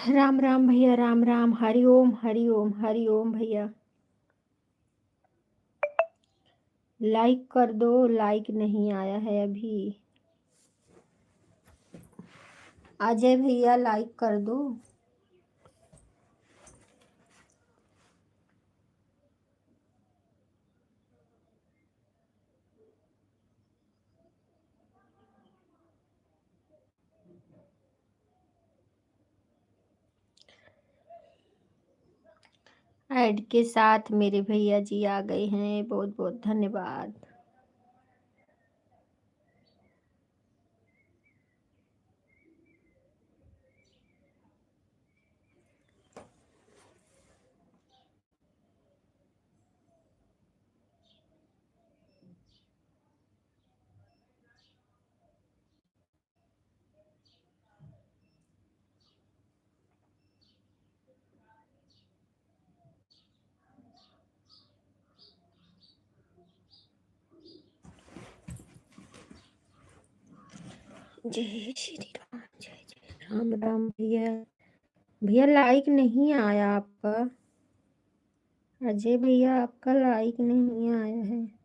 राम राम भैया, राम राम। हरि ओम, हरि ओम, हरि ओम भैया। लाइक कर दो। लाइक नहीं आया है अभी। अजय भैया लाइक कर दो। ऐड के साथ मेरे भैया जी आ गए हैं, बहुत बहुत धन्यवाद। जय श्री राम, जय जय राम राम भैया। भैया लाइक नहीं आया आपका। अजय भैया आपका लाइक नहीं आया है।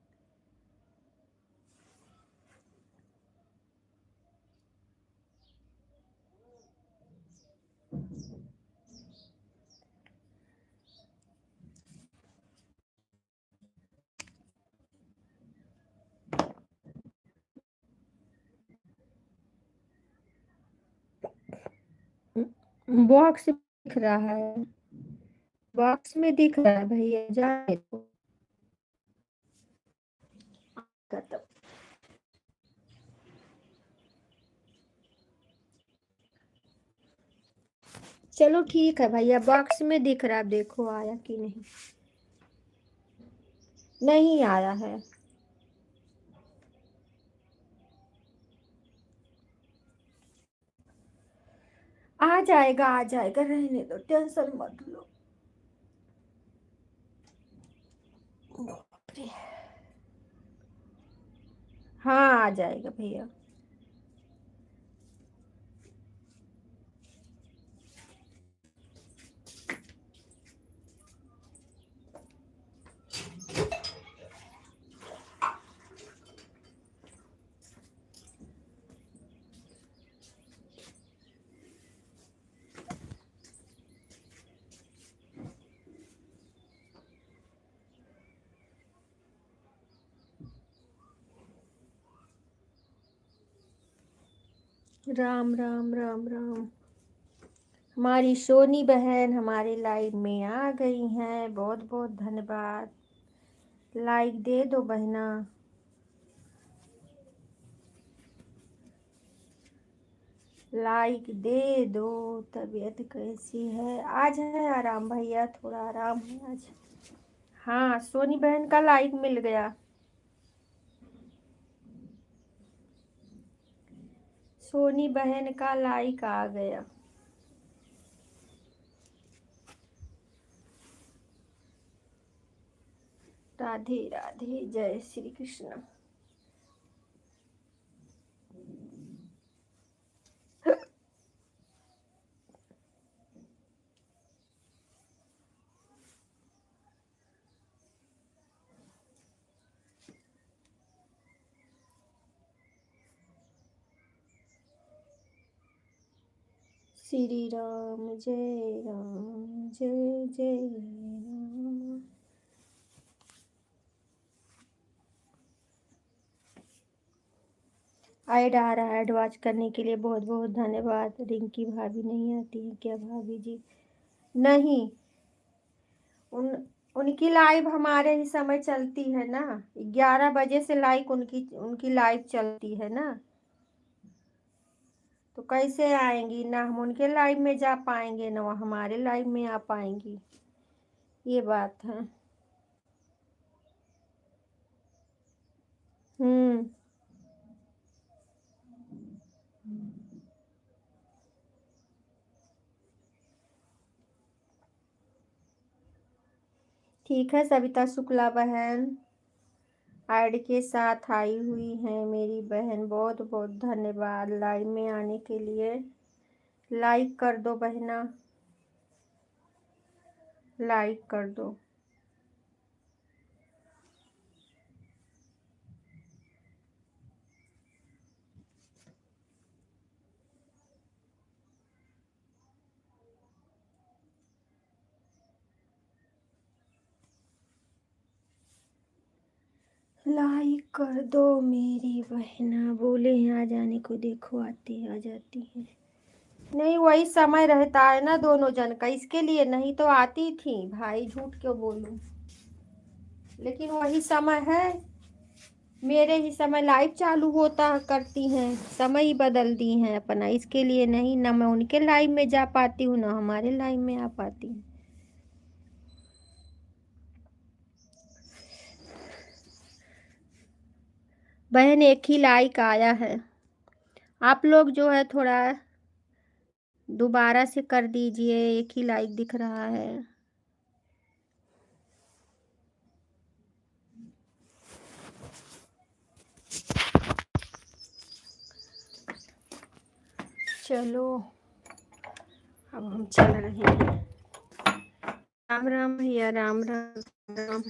बॉक्स दिख रहा है, बॉक्स में दिख रहा है भैया, जाए तो खत्म। चलो ठीक है भैया, बॉक्स में दिख रहा है, देखो आया कि नहीं। नहीं आया है। आ जाएगा, आ जाएगा, रहने दो, टेंशन मत लो। बाप रे। हाँ आ जाएगा भैया। राम राम, राम राम। हमारी सोनी बहन हमारे लाइव में आ गई हैं, बहुत बहुत धन्यवाद। लाइक दे दो बहना। लाइक दे दो। तबीयत कैसी है? आज है आराम भैया, थोड़ा आराम है आज। हाँ, सोनी बहन का लाइक मिल गया। सोनी बहन का लाइक आ गया। राधे राधे, जय श्री कृष्ण। श्री राम जय राम, जय जय राम। ऐड आ रहा है, ऐड वॉच करने के लिए बहुत बहुत धन्यवाद। रिंकी भाभी नहीं आती हैं क्या भाभी जी? नहीं, उन उनकी लाइव हमारे ही समय चलती है ना। 11 बजे से लाइव उनकी उनकी लाइव चलती है ना। तो कैसे आएंगी ना, हम उनके लाइव में जा पाएंगे ना वो हमारे लाइव में आ पाएंगी। ये बात है। हम्म। ठीक है, सविता शुक्ला बहन ऐड के साथ आई हुई हैं मेरी बहन, बहुत बहुत धन्यवाद लाइव में आने के लिए। लाइक कर दो बहना। लाइक कर दो। लाइक कर दो मेरी बहना, बोले हैं आ जाने को, देखो आती है, आ जाती है। नहीं, वही समय रहता है ना दोनों जन का, इसके लिए नहीं तो आती थी भाई, झूठ क्यों बोलूं। लेकिन वही समय है, मेरे ही समय लाइव चालू होता करती हैं, समय ही बदल दी हैं अपना, इसके लिए नहीं, ना मैं उनके लाइव में जा पाती हूँ, ना हमारे लाइव में आ पाती हूँ। बहन एक ही लाइक आया है, आप लोग जो है थोड़ा दोबारा से कर दीजिए, एक ही लाइक दिख रहा है। चलो अब हम चल रहे हैं। राम राम भैया, राम राम राम।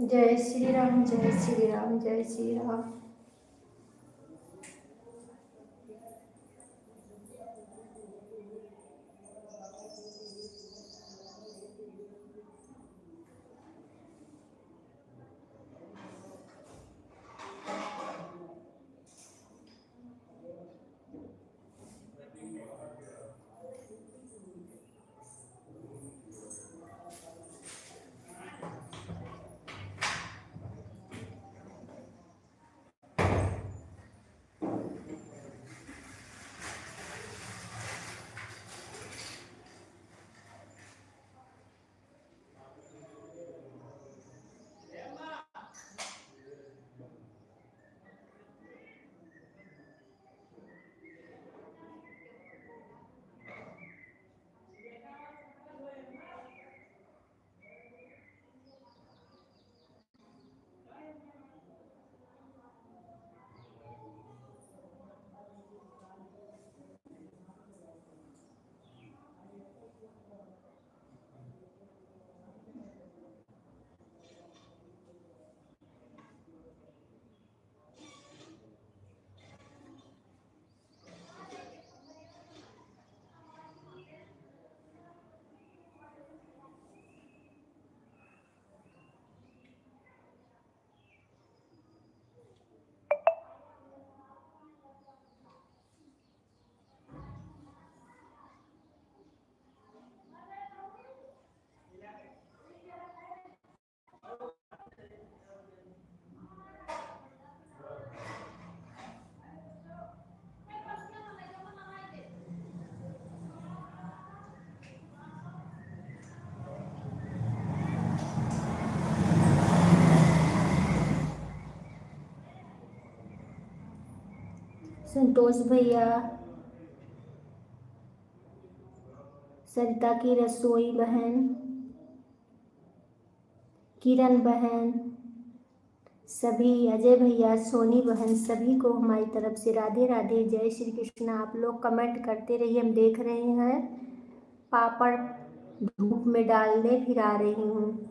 जय श्री राम, जय श्री राम, जय श्री राम। संतोष भैया, सरिता की रसोई बहन, किरण बहन, सभी, अजय भैया, सोनी बहन, सभी को हमारी तरफ से राधे राधे, जय श्री कृष्ण। आप लोग कमेंट करते रहिए, हम देख रहे हैं। पापड़ धूप में डालने फिर आ रही हूँ।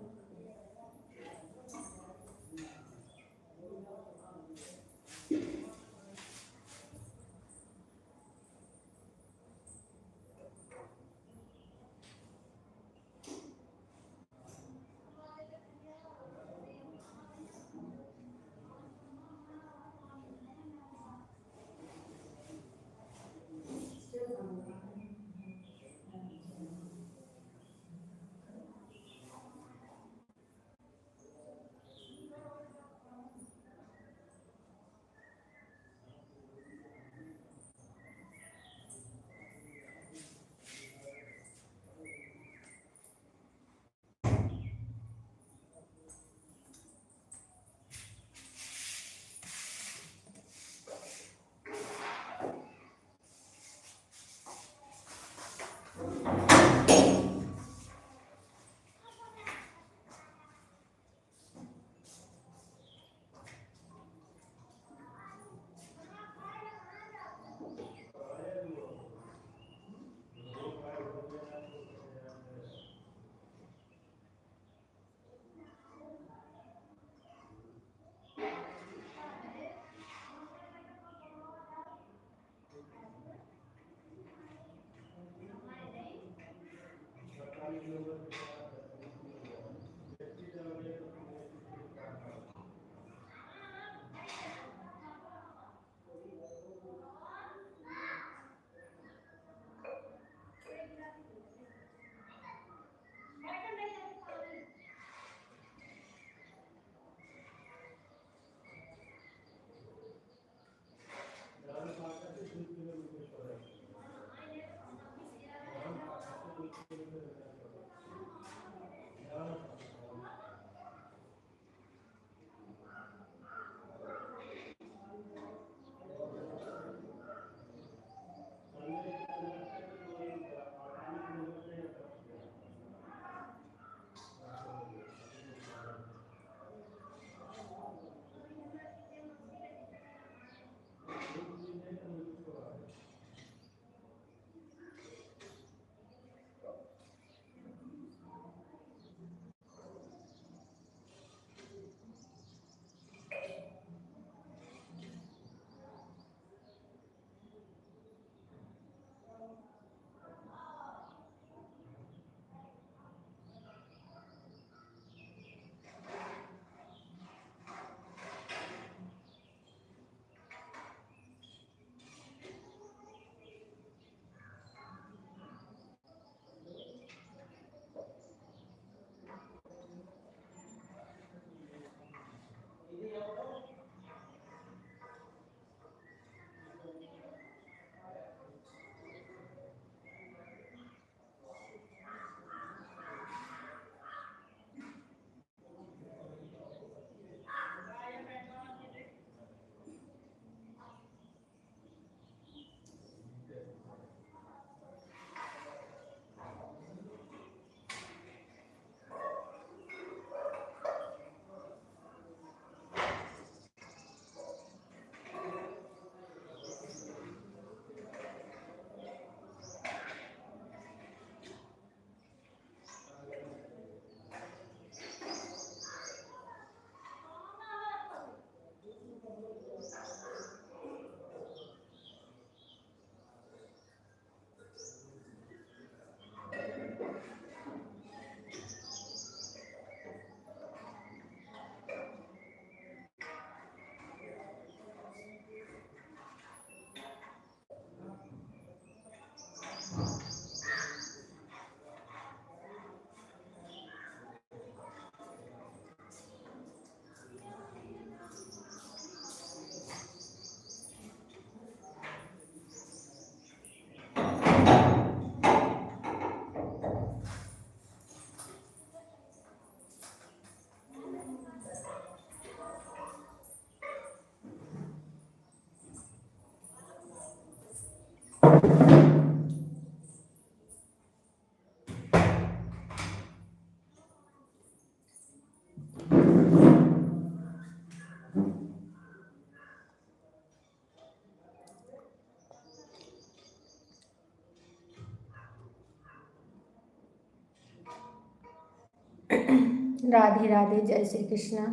राधे राधे, जय श्री कृष्णा।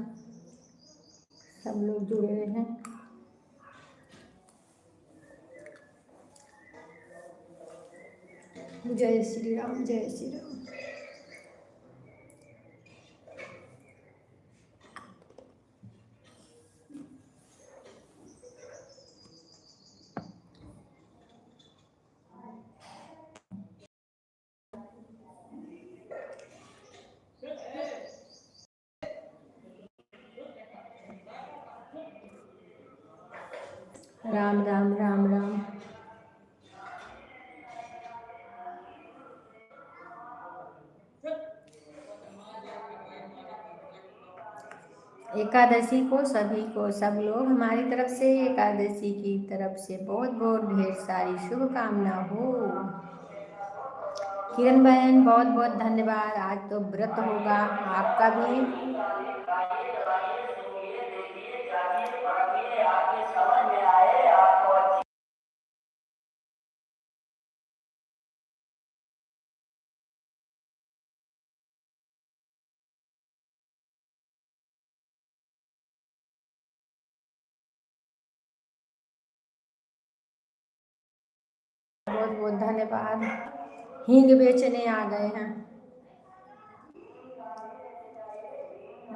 सब लोग जुड़े हुए हैं। जय श्री राम, जय श्री राम। राम राम राम राम। एकादशी को सभी को, सब लोग हमारी तरफ से एकादशी की तरफ से बहुत बहुत ढेर सारी शुभकामना हो। किरण बहन बहुत बहुत धन्यवाद। आज तो व्रत होगा आपका भी। बहुत बहुत धन्यवाद। हींग बेचने आ गए हैं।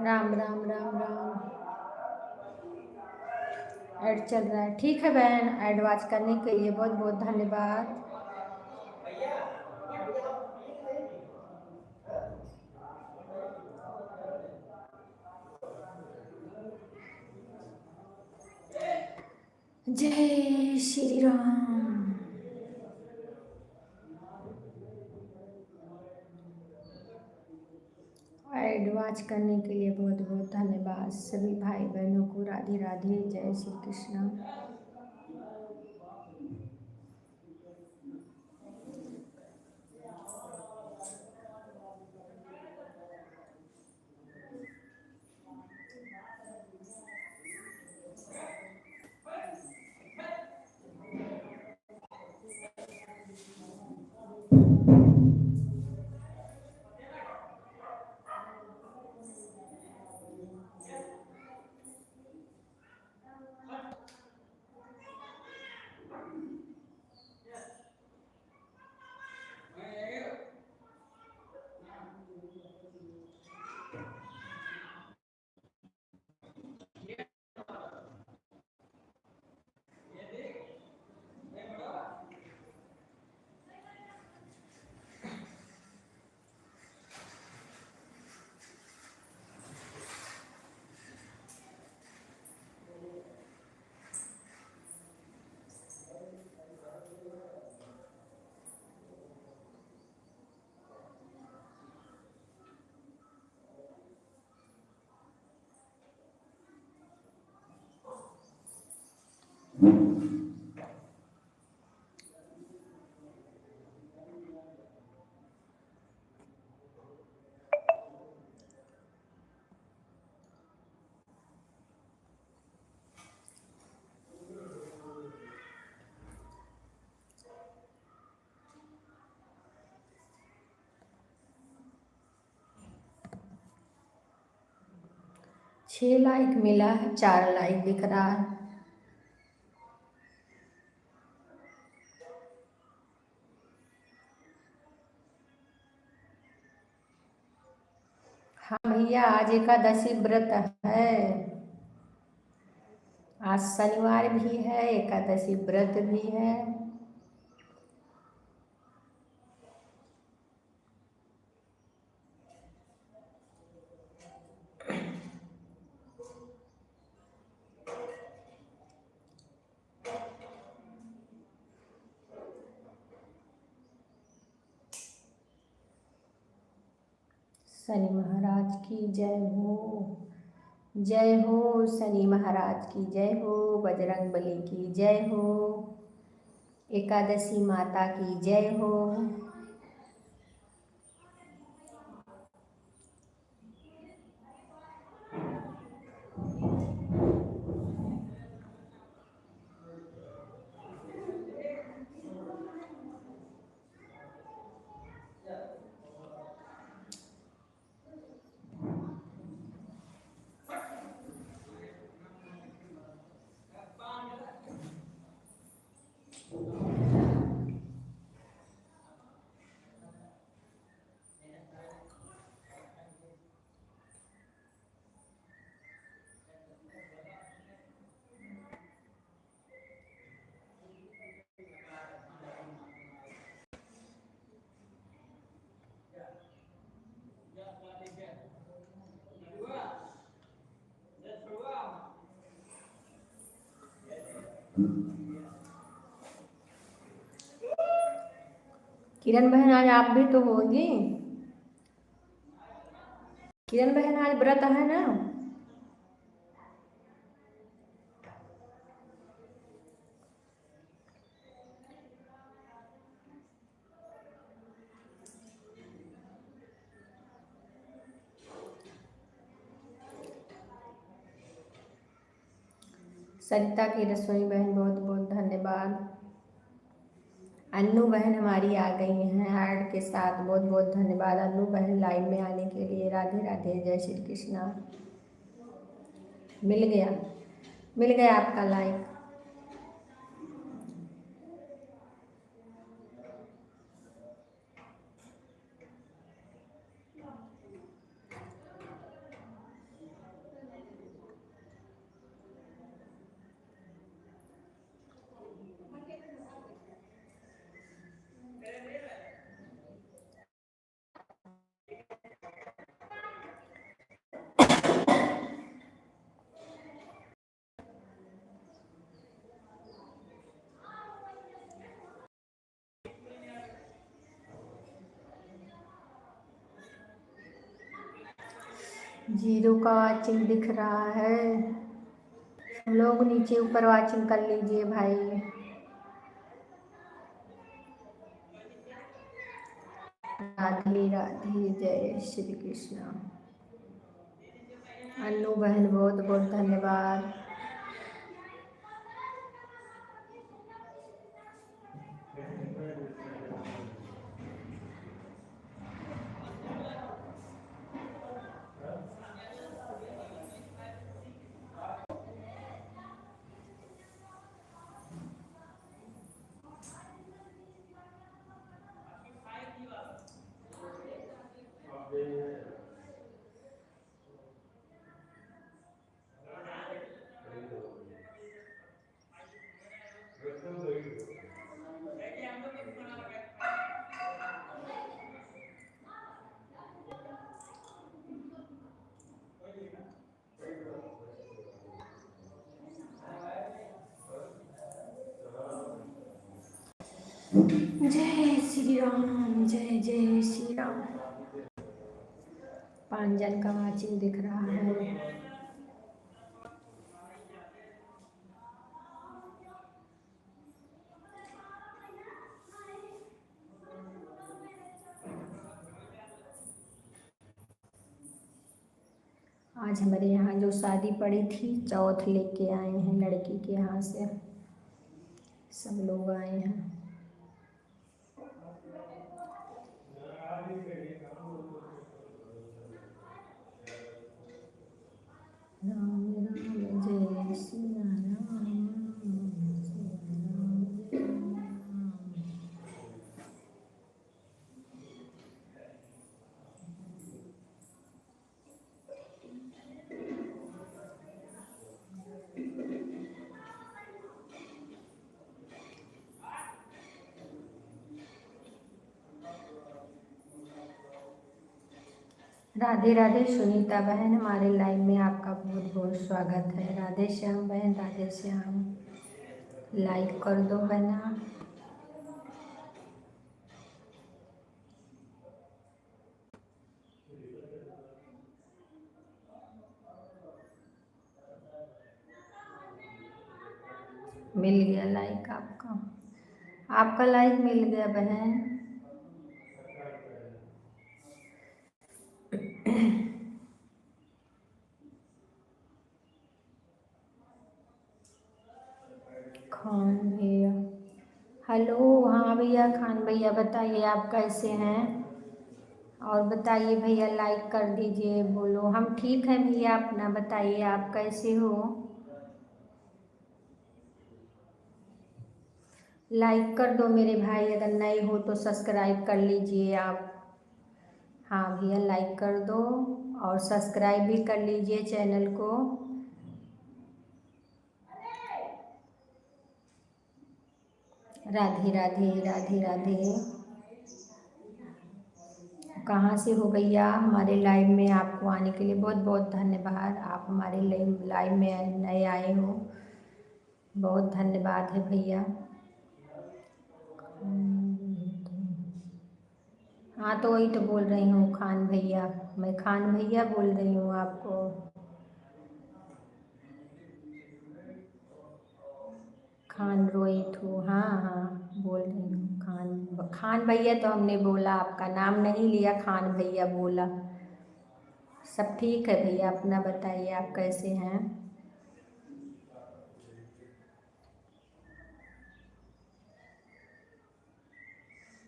राम राम राम राम। ऐड चल रहा है, ठीक है बहन। ऐड वॉच करने के लिए बहुत बहुत धन्यवाद। जय श्री राम। ऐड वॉच करने के लिए बहुत बहुत धन्यवाद सभी भाई बहनों को। राधे राधे, जय श्री कृष्ण। छह लाइक मिला है, 4 लाइक दिख रहा है। हाँ भैया, आज एकादशी व्रत है। आज शनिवार भी है, एकादशी व्रत भी है। शनि महाराज की जय हो। जय हो शनि महाराज की जय हो। बजरंग बली की जय हो। एकादशी माता की जय हो। किरण बहन आज आप भी तो होगी। किरण बहन आज व्रत है ना। सरिता की रसोई बहन बहुत बहुत धन्यवाद। अन्नू बहन हमारी आ गई हैं हार्ट के साथ, बहुत बहुत धन्यवाद अन्नू बहन लाइव में आने के लिए। राधे राधे, जय श्री कृष्णा। मिल गया, मिल गया आपका लाइक। जीरो का वाचिंग दिख रहा है, हम लोग नीचे ऊपर वाचिंग कर लीजिए भाई। राधे राधे, जय श्री कृष्ण। अन्नू बहन बहुत बहुत धन्यवाद। जय श्री राम, जय जय श्री राम। पांजन का वाचिंग दिख रहा है। आज हमारे यहाँ जो शादी पड़ी थी, चौथ लेके आए हैं लड़की के यहाँ से, सब लोग आए हैं। राम राम जय सिया राम, सिया राम जय राम। राधे राधे सुनीता बहन, हमारे लाइव में आपका बहुत बहुत स्वागत है। राधे श्याम बहन, राधे श्याम। लाइक कर दो बहना। मिल गया लाइक आपका, आपका लाइक मिल गया बहन। खान भैया, हेलो। हाँ भैया, खान भैया बताइए आप कैसे हैं, और बताइए भैया लाइक कर दीजिए। बोलो हम ठीक हैं भैया, अपना बताइए आप कैसे हो। लाइक कर दो मेरे भाई, अगर नए हो तो सब्सक्राइब कर लीजिए आप। हाँ भैया लाइक कर दो और सब्सक्राइब भी कर लीजिए चैनल को। राधे राधे, राधे राधे। कहाँ से हो भैया, हमारे लाइव में आपको आने के लिए बहुत बहुत धन्यवाद। आप हमारे लाइव में नए आए हो। बहुत धन्यवाद है भैया। हाँ तो वही तो बोल रही हूँ खान भैया, मैं खान भैया बोल रही हूँ आपको। खान रोहित हूँ, हाँ हाँ बोल रही हूँ खान खान भैया, तो हमने बोला आपका नाम नहीं लिया, खान भैया बोला। सब ठीक है भैया, अपना बताइए आप कैसे हैं।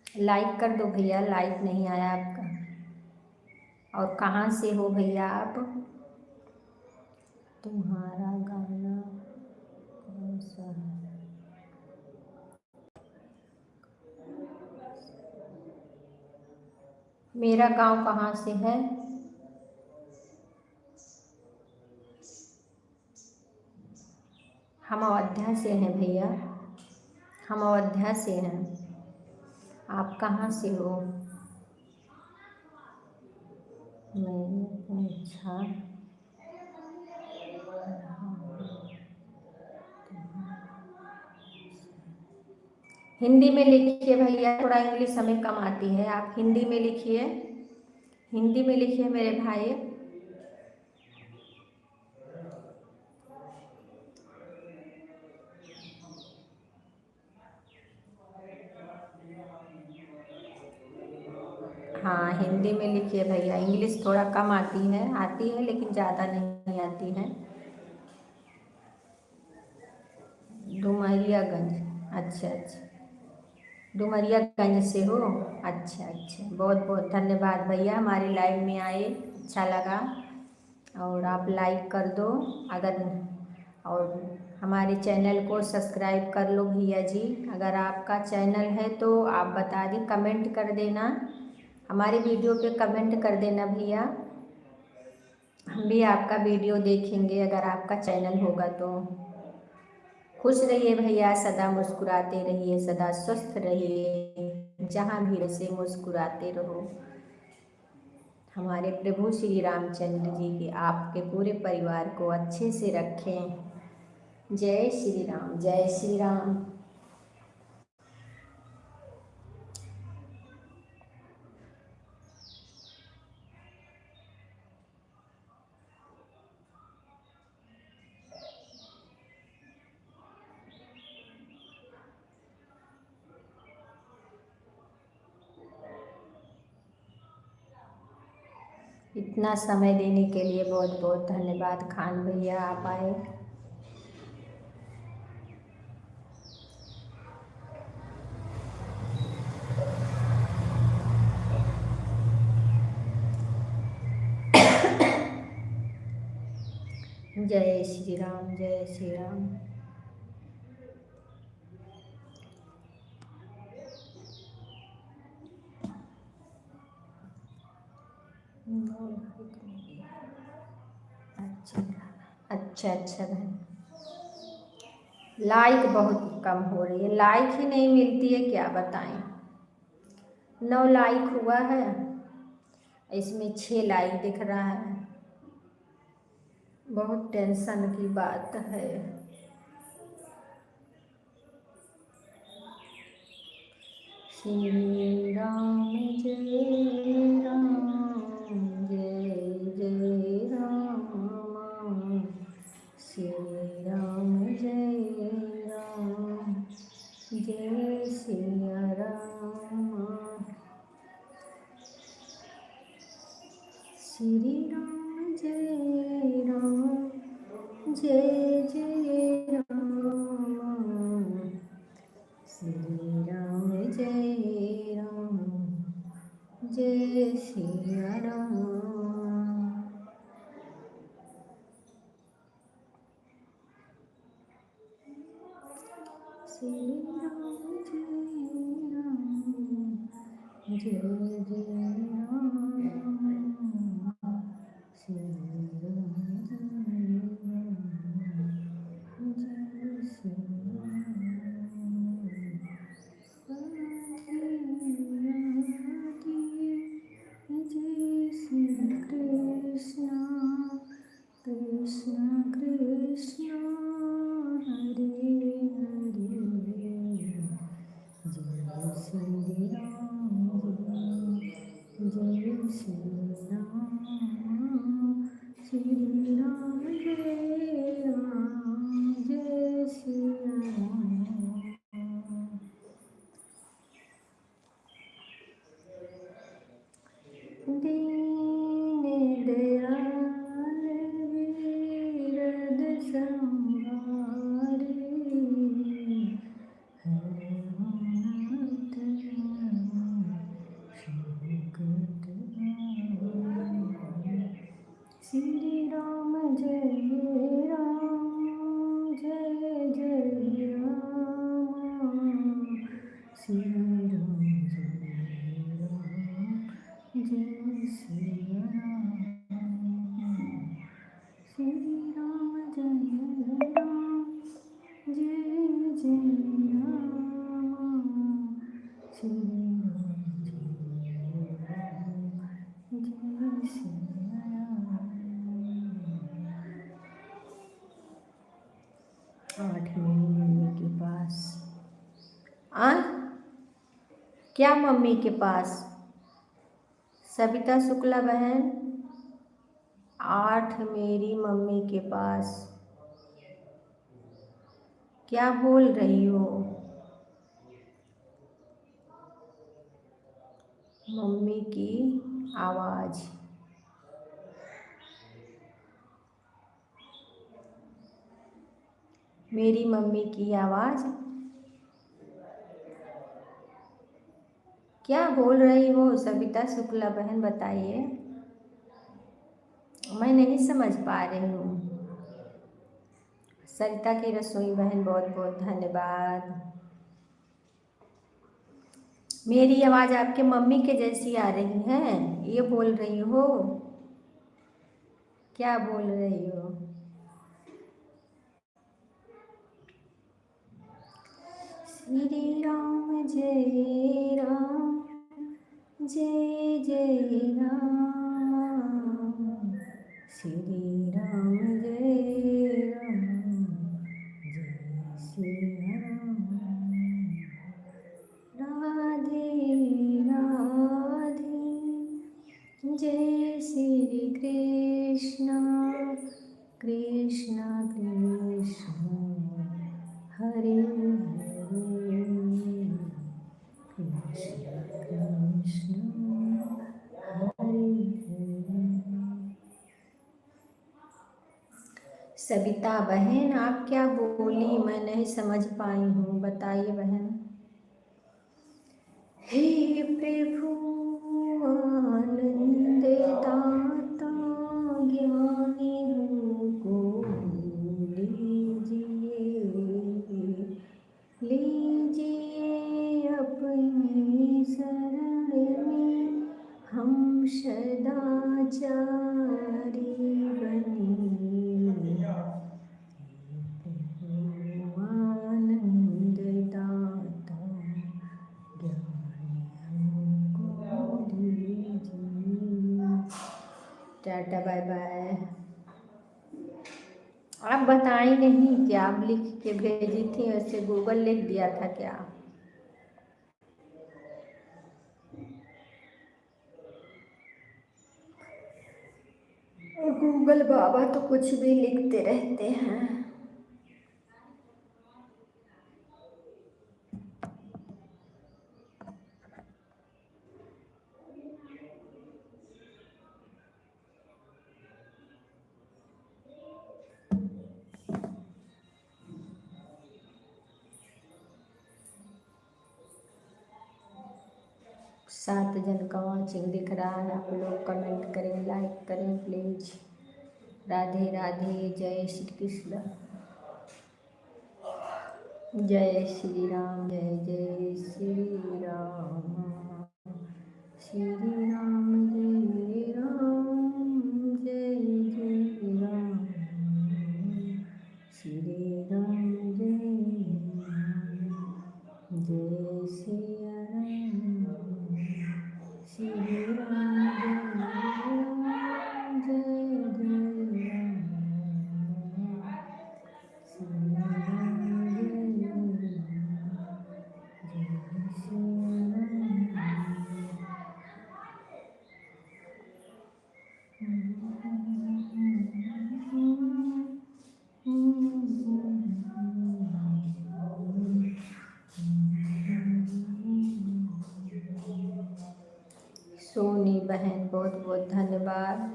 लाइक कर दो भैया, लाइक नहीं आया आपका। और कहाँ से हो भैया आप। तुम्हारा गाना कौन सा है। मेरा गांव कहाँ से है। हम अयोध्या से हैं भैया, हम अयोध्या से हैं। आप कहाँ से हो। मैं अच्छा। हिंदी में लिखिए भैया, थोड़ा इंग्लिश हमें कम आती है, आप हिंदी में लिखिए, हिंदी में लिखिए मेरे भाई। हाँ हिंदी में लिखिए भैया, इंग्लिश थोड़ा कम आती है लेकिन ज़्यादा नहीं आती है। डुमरियागंज, अच्छा अच्छा, डुमरियागंज से हो। अच्छा अच्छा, बहुत बहुत धन्यवाद भैया, हमारे लाइव में आए, अच्छा लगा। और आप लाइक कर दो अगर, और हमारे चैनल को सब्सक्राइब कर लो भैया जी। अगर आपका चैनल है तो आप बता दें, कमेंट कर देना, हमारे वीडियो पे कमेंट कर देना भैया, हम भी आपका वीडियो देखेंगे अगर आपका चैनल होगा तो। खुश रहिए भैया, सदा मुस्कुराते रहिए, सदा स्वस्थ रहिए, जहाँ भी रहे मुस्कुराते रहो। हमारे प्रभु श्री रामचंद्र जी के आपके पूरे परिवार को अच्छे से रखें। जय श्री राम, जय श्री राम। इतना समय देने के लिए बहुत बहुत धन्यवाद खान भैया, आप आए। जय श्री राम, जय श्री राम। अच्छा अच्छा अच्छा बहन, लाइक बहुत कम हो रही है, लाइक ही नहीं मिलती है, क्या बताएं। 9 लाइक हुआ है, इसमें 6 लाइक दिख रहा है, बहुत टेंशन की बात है। श्री राम जय राम, जय जय राम, श्री राम जय राम, जय सिया राम, श्री राम जय राम, जय जय राम, श्री राम जय राम, जय सिया राम, श्री राम जय राम, जय जय राम, श्री राम जय श्री जय श्री कृष्ण कृष्ण कृष्ण हरे श्री राम, श्री राम जय राम, जय सिया राम। दीन दयाल वीरद संहारे, हनुमत संकट हारे। श्री राम जय राम, जय जय राम, श्री राम जय राम, जय सिया राम। श्री राम जय राम, जय जय राम, श्री राम जय राम, जय सिया राम। 8 मेरी मम्मी के पास। आ क्या मम्मी के पास? सविता शुक्ला बहन, 8 मेरी मम्मी के पास। क्या बोल रही हो? मम्मी की आवाज़। मेरी मम्मी की आवाज़। क्या बोल रही हो सविता शुक्ला बहन, बताइए। मैं नहीं समझ पा रही हूँ। सरिता की रसोई बहन, बहुत बहुत धन्यवाद। मेरी आवाज़ आपके मम्मी के जैसी आ रही है, ये बोल रही हो? क्या बोल रही हो? श्री राम जय राम, जय जय राम, श्री राम जय राम, जय सिया राम। राधे राधे, जय श्री कृष्ण, कृष्ण कृष्ण हरे हरे, कृष्ण कृष्ण हरे हरे। सविता बहन, आप क्या बोली? मैं नहीं समझ पाई हूँ, बताइए बहन। हे प्रभु आनंद दाता, ज्ञानी हमको लीजिए, लीजिए अपनी शरण में, हम सदाचारी बने। प्रभु आनंद दाता, ज्ञानी हमको दीजिए। Tata bye bye. आप बताई नहीं क्या? आप लिख के भेजी थी, वैसे गूगल लिख दिया था क्या? गूगल बाबा तो कुछ भी लिखते रहते हैं। सात जन का वॉचिंग दिख रहा है, आप लोग कमेंट करें, लाइक करें प्लीज। राधे राधे, जय श्री कृष्ण, जय श्री राम, जय जय श्री राम, श्री राम जय राम, जय जय राम, श्री राम जय राम, जय सिया राम, श्री राम जय राम, जय जय राम, श्री राम जय राम, जय सिया राम। सोनी बहन बहुत बहुत धन्यवाद।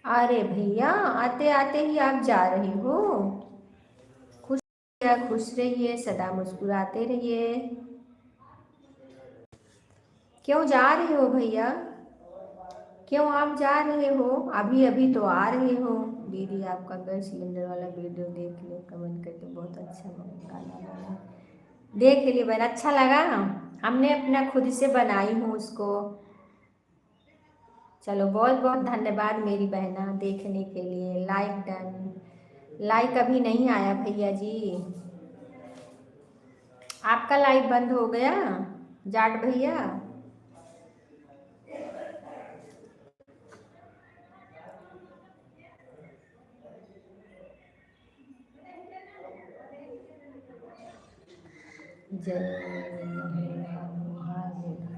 अरे भैया, आते आते ही आप जा रही हो। खुश रहिए, सदा मुस्कुराते रहिए। क्यों जा रहे हो भैया? क्यों आप जा रहे हो? अभी अभी तो आ रहे हो। दीदी आपका गैस सिलेंडर वाला वीडियो देख ले, कमेंट करके बहुत अच्छा गाना बना। देख लिए बहन, अच्छा लगा। हमने अपना खुद से बनाई हूँ उसको। चलो बहुत बहुत धन्यवाद मेरी बहना देखने के लिए। Like done. लाइक अभी नहीं आया भैया जी। आपका लाइक बंद हो गया जाट भैया?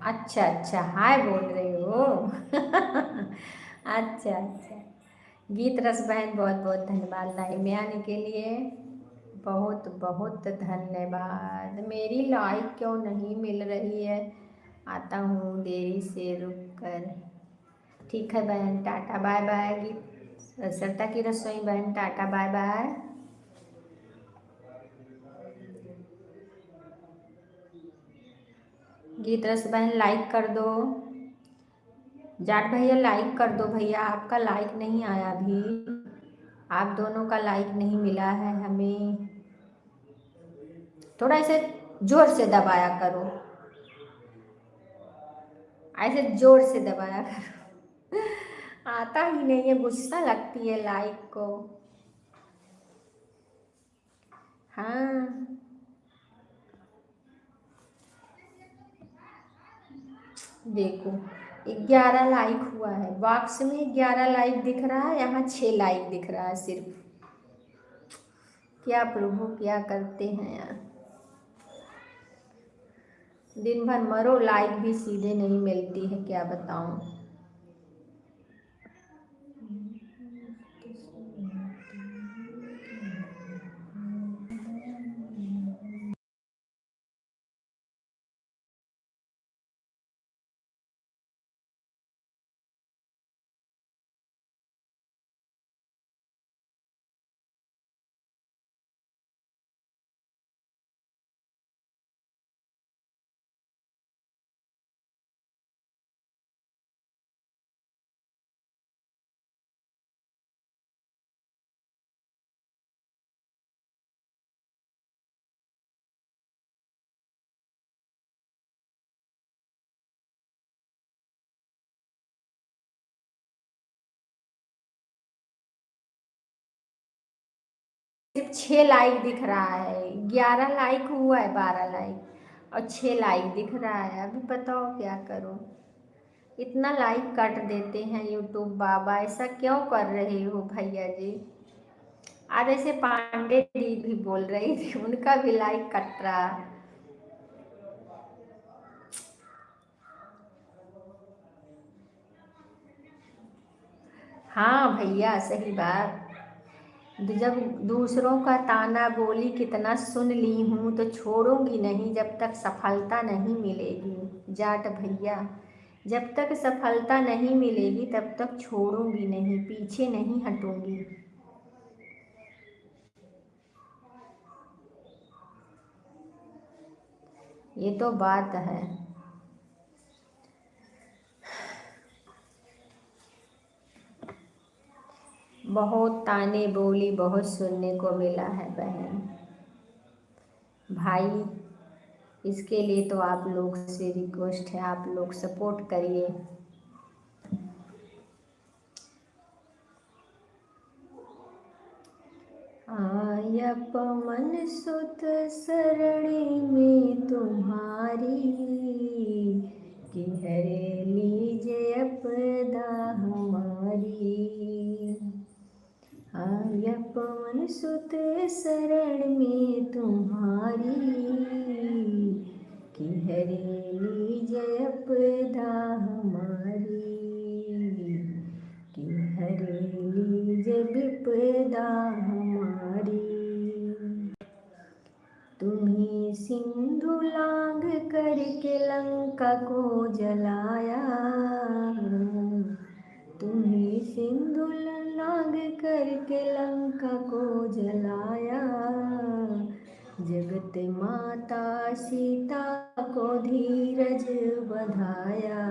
अच्छा अच्छा, हाय बोल रहे हो। अच्छा अच्छा। गीत रस बहन बहुत बहुत धन्यवाद लाइव में आने के लिए। बहुत बहुत धन्यवाद। मेरी लाइक क्यों नहीं मिल रही है? आता हूँ देरी से रुक कर। ठीक है बहन, टाटा बाय बाय। गीत सरता की रसोई बहन, टाटा बाय बाय। गीत रस बहन लाइक कर दो। जाट भैया लाइक कर दो भैया, आपका लाइक नहीं आया अभी। आप दोनों का लाइक नहीं मिला है हमें। थोड़ा ऐसे जोर से दबाया करो, ऐसे जोर से दबाया करो। आता ही नहीं है, गुस्सा लगती है लाइक को। हाँ देखो, 11 लाइक हुआ है। बॉक्स में 11 लाइक दिख रहा है, यहाँ 6 लाइक दिख रहा है सिर्फ। क्या प्रभु क्या करते हैं यार। दिन भर मरो, लाइक भी सीधे नहीं मिलती है, क्या बताऊं। सिर्फ 6 लाइक दिख रहा है। 11 लाइक हुआ है, 12 लाइक। और 6 लाइक दिख रहा है। अभी बताओ क्या करूं, इतना लाइक काट देते हैं यूट्यूब बाबा, ऐसा क्यों कर रहे हो भैया जी। आज ऐसे पांडे जी भी बोल रही थी, उनका भी लाइक कट रहा। हाँ भैया सही बात। जब दूसरों का ताना बोली कितना सुन ली हूँ, तो छोड़ूंगी नहीं जब तक सफलता नहीं मिलेगी जाट भैया। जब तक सफलता नहीं मिलेगी तब तक छोड़ूंगी नहीं, पीछे नहीं हटूंगी। ये तो बात है। बहुत ताने बोली, बहुत सुनने को मिला है बहन भाई। इसके लिए तो आप लोग से रिक्वेस्ट है, आप लोग सपोर्ट करिए। आया पवन सुत सरणी में तुम्हारी, कि हरे लीजे अपदा हमारी। आया पवन सुत शरण में तुम्हारी, कि हरे लीजे अपदा हमारी। कि हरे लीजे विपदा हमारी। तुम्ही सिंधु लांघ करके लंका को जलाया, तुम्ही सिंधु लांघ करके लंका को जलाया। जगत माता सीता को धीरज बधाया,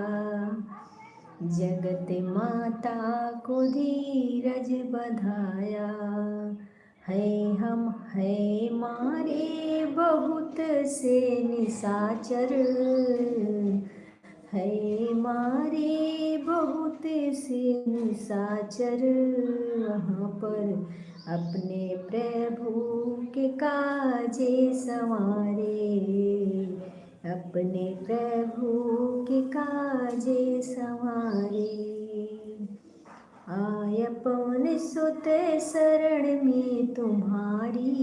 जगत माता को धीरज बधाया। है हम है मारे बहुत से निशाचर, है मारे बहुत से निशाचर। वहाँ पर अपने प्रभु के काजे संवारे, अपने प्रभु के काजे संवारे। आय पवन सुत शरण में तुम्हारी,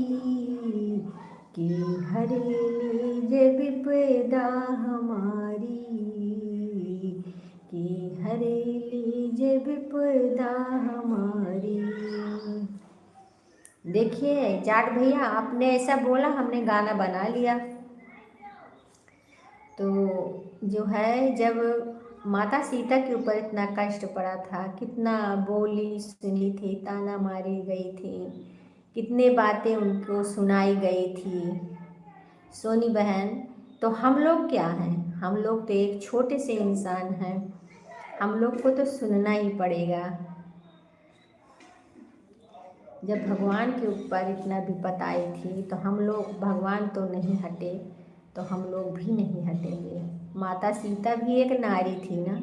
कि हरे लीजे विपदा हमारी। कि हरे लीजे विपदा हमारी। देखिए जाट भैया, आपने ऐसा बोला, हमने गाना बना लिया। तो जो है, जब माता सीता के ऊपर इतना कष्ट पड़ा था, कितना बोली सुनी थी, ताना मारी गई थी, कितने बातें उनको सुनाई गई थी सोनी बहन। तो हम लोग क्या हैं, हम लोग तो एक छोटे से इंसान हैं, हम लोग को तो सुनना ही पड़ेगा। जब भगवान के ऊपर इतना विपत्ति आई थी, तो हम लोग, भगवान तो नहीं हटे तो हम लोग भी नहीं हटेंगे। माता सीता भी एक नारी थी ना,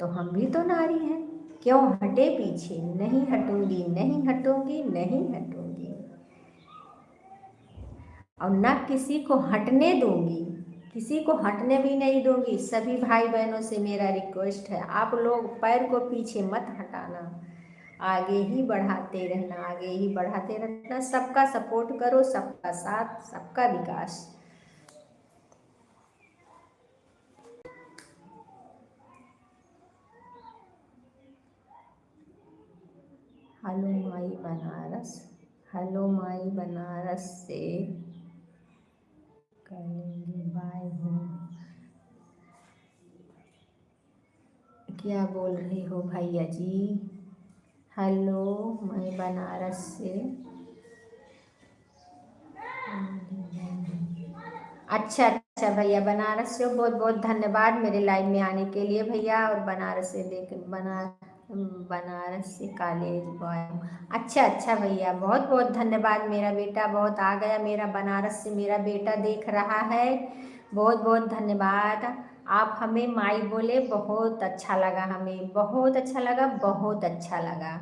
तो हम भी तो नारी हैं, क्यों हटे पीछे। नहीं हटूंगी, नहीं हटूंगी, नहीं हटूंगी, और ना किसी को हटने दूंगी, किसी को हटने भी नहीं दूंगी। सभी भाई बहनों से मेरा रिक्वेस्ट है, आप लोग पैर को पीछे मत हटाना, आगे ही बढ़ाते रहना, आगे ही बढ़ाते रहना। सबका सपोर्ट करो, सबका साथ, सबका विकास। हेलो माई बनारस, हेलो माई बनारस से करेंगे बाय हूँ। क्या बोल रही हो भैया जी। हेलो मैं बनारस से। अच्छा अच्छा भैया, बनारस से बहुत बहुत धन्यवाद मेरे लाइव में आने के लिए भैया। और बनारस से देख बनारस से कॉलेज बॉय। अच्छा अच्छा भैया, बहुत बहुत धन्यवाद। मेरा बेटा बहुत आ गया, मेरा बनारस से मेरा बेटा देख रहा है। बहुत बहुत धन्यवाद। आप हमें माई बोले, बहुत अच्छा लगा, हमें बहुत अच्छा लगा, बहुत अच्छा लगा।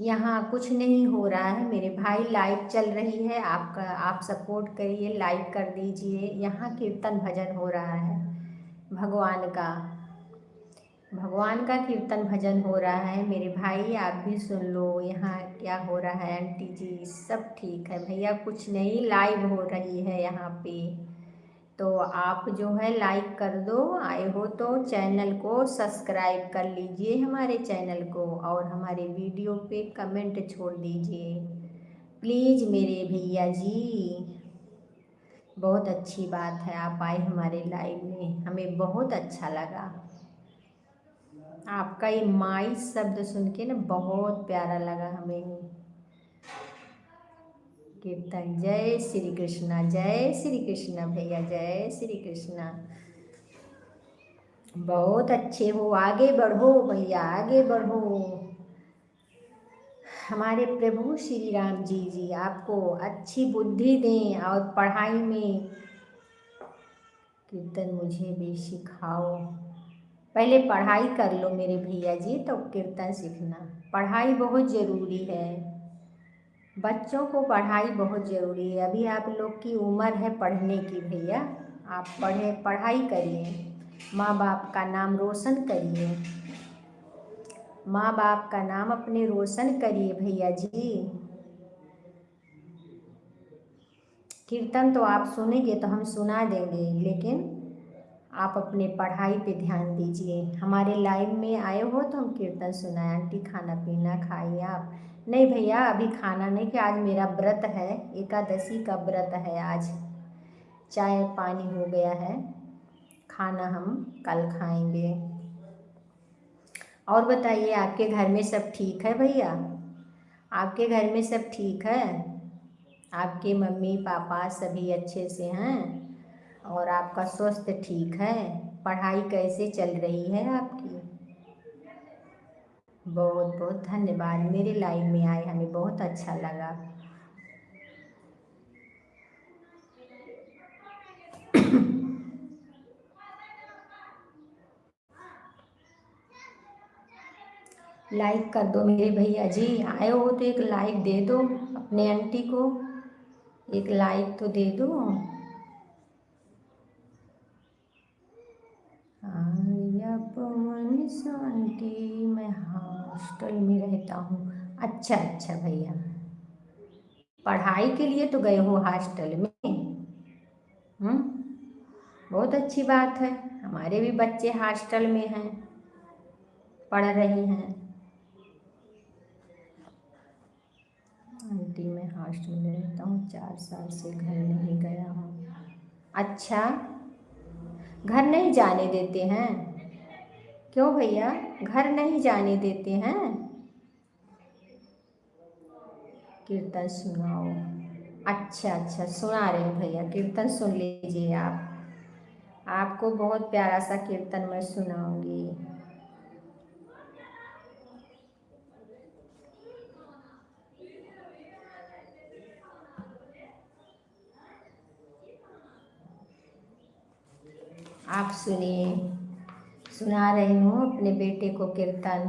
यहाँ कुछ नहीं हो रहा है मेरे भाई, लाइव चल रही है। आपका आप सपोर्ट करिए, लाइक कर दीजिए। यहाँ कीर्तन भजन हो रहा है भगवान का, भगवान का कीर्तन भजन हो रहा है मेरे भाई, आप भी सुन लो। यहाँ क्या हो रहा है आंटी जी? सब ठीक है भैया, कुछ नहीं, लाइव हो रही है यहाँ पे। तो आप जो है लाइक कर दो, आए हो तो चैनल को सब्सक्राइब कर लीजिए हमारे चैनल को, और हमारे वीडियो पे कमेंट छोड़ दीजिए प्लीज़ मेरे भैया जी। बहुत अच्छी बात है आप आए हमारे लाइव में, हमें बहुत अच्छा लगा। आपका ये माई शब्द सुन के ना बहुत प्यारा लगा हमें। कीर्तन जय श्री कृष्णा, जय श्री कृष्णा भैया, जय श्री कृष्णा। बहुत अच्छे हो, आगे बढ़ो भैया, आगे बढ़ो। हमारे प्रभु श्री राम जी आपको अच्छी बुद्धि दें, और पढ़ाई में कीर्तन मुझे भी सिखाओ। पहले पढ़ाई कर लो मेरे भैया जी, तो कीर्तन सीखना। पढ़ाई बहुत ज़रूरी है, बच्चों को पढ़ाई बहुत ज़रूरी है। अभी आप लोग की उम्र है पढ़ने की भैया, आप पढ़ाई करिए, माँ बाप का नाम रोशन करिए, माँ बाप का नाम अपने रोशन करिए भैया जी। कीर्तन तो आप सुनेंगे तो हम सुना देंगे, लेकिन आप अपने पढ़ाई पे ध्यान दीजिए। हमारे लाइव में आए हो तो हम कीर्तन सुनाए। आंटी खाना पीना खाइए आप? नहीं भैया, अभी खाना नहीं, कि आज मेरा व्रत है, एकादशी का व्रत है आज। चाय पानी हो गया है, खाना हम कल खाएंगे। और बताइए, आपके घर में सब ठीक है भैया? आपके घर में सब ठीक है? आपके मम्मी पापा सभी अच्छे से हैं? और आपका स्वास्थ्य ठीक है? पढ़ाई कैसे चल रही है आपकी? बहुत बहुत धन्यवाद, मेरे लाइव में आए, हमें बहुत अच्छा लगा। लाइक कर दो मेरे भैया जी, आए हो तो एक लाइक दे दो अपने आंटी को, एक लाइक तो दे दो। या पवन शांति, मैं हॉस्टल में रहता हूँ। अच्छा अच्छा भैया, पढ़ाई के लिए तो गए हो हॉस्टल में? बहुत अच्छी बात है। हमारे भी बच्चे हॉस्टल में हैं, पढ़ रहे हैं। आंटी मैं हॉस्टल में रहता हूँ, 4 साल से घर नहीं गया हूँ। अच्छा, घर नहीं जाने देते हैं? क्यों भैया, घर नहीं जाने देते हैं? कीर्तन सुनाओ। अच्छा अच्छा, सुना रहे हैं भैया, कीर्तन सुन लीजिए आप, आपको बहुत प्यारा सा कीर्तन मैं सुनाऊंगी। आप सुनिए, सुना रही हूँ अपने बेटे को कीर्तन।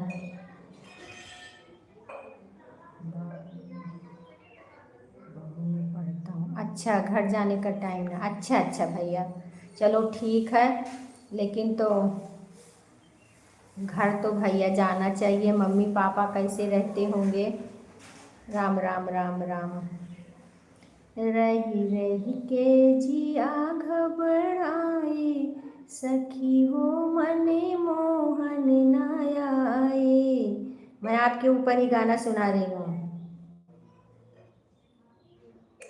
पढ़ता हूँ। अच्छा, घर जाने का टाइम ना? अच्छा अच्छा भैया, चलो ठीक है, लेकिन तो घर तो भैया जाना चाहिए। मम्मी पापा कैसे रहते होंगे? राम राम राम राम। रही रही के जिया घबराए, सखी हो मने मोहन ना आए। मैं आपके ऊपर ही गाना सुना रही हूँ।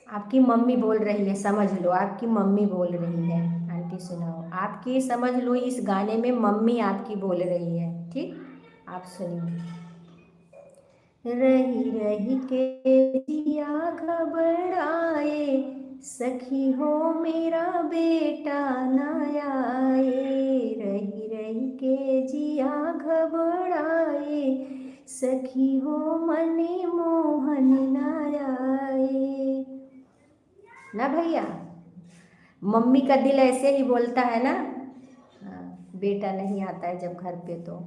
आपकी मम्मी बोल रही है, समझ लो, आपकी मम्मी बोल रही है। आंटी सुनाओ, आपकी समझ लो, इस गाने में मम्मी आपकी बोल रही है, ठीक? आप सुनिए। रही रही के जिया घबराए, सखी हो मेरा बेटा ना आए। रही रही के जिया घबराए, सखी हो मने मोहन ना आए। ना भैया, मम्मी का दिल ऐसे ही बोलता है ना। हाँ, बेटा नहीं आता है जब घर पे तो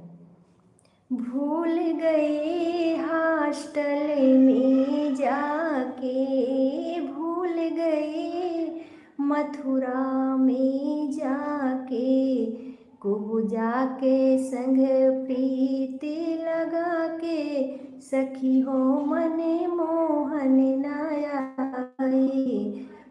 भूल गए हॉस्टल में जाके, भूल गए मथुरा में जाके, कुबु जाके संग प्रीति लगा के, सखी हो मने मोहन नायाई,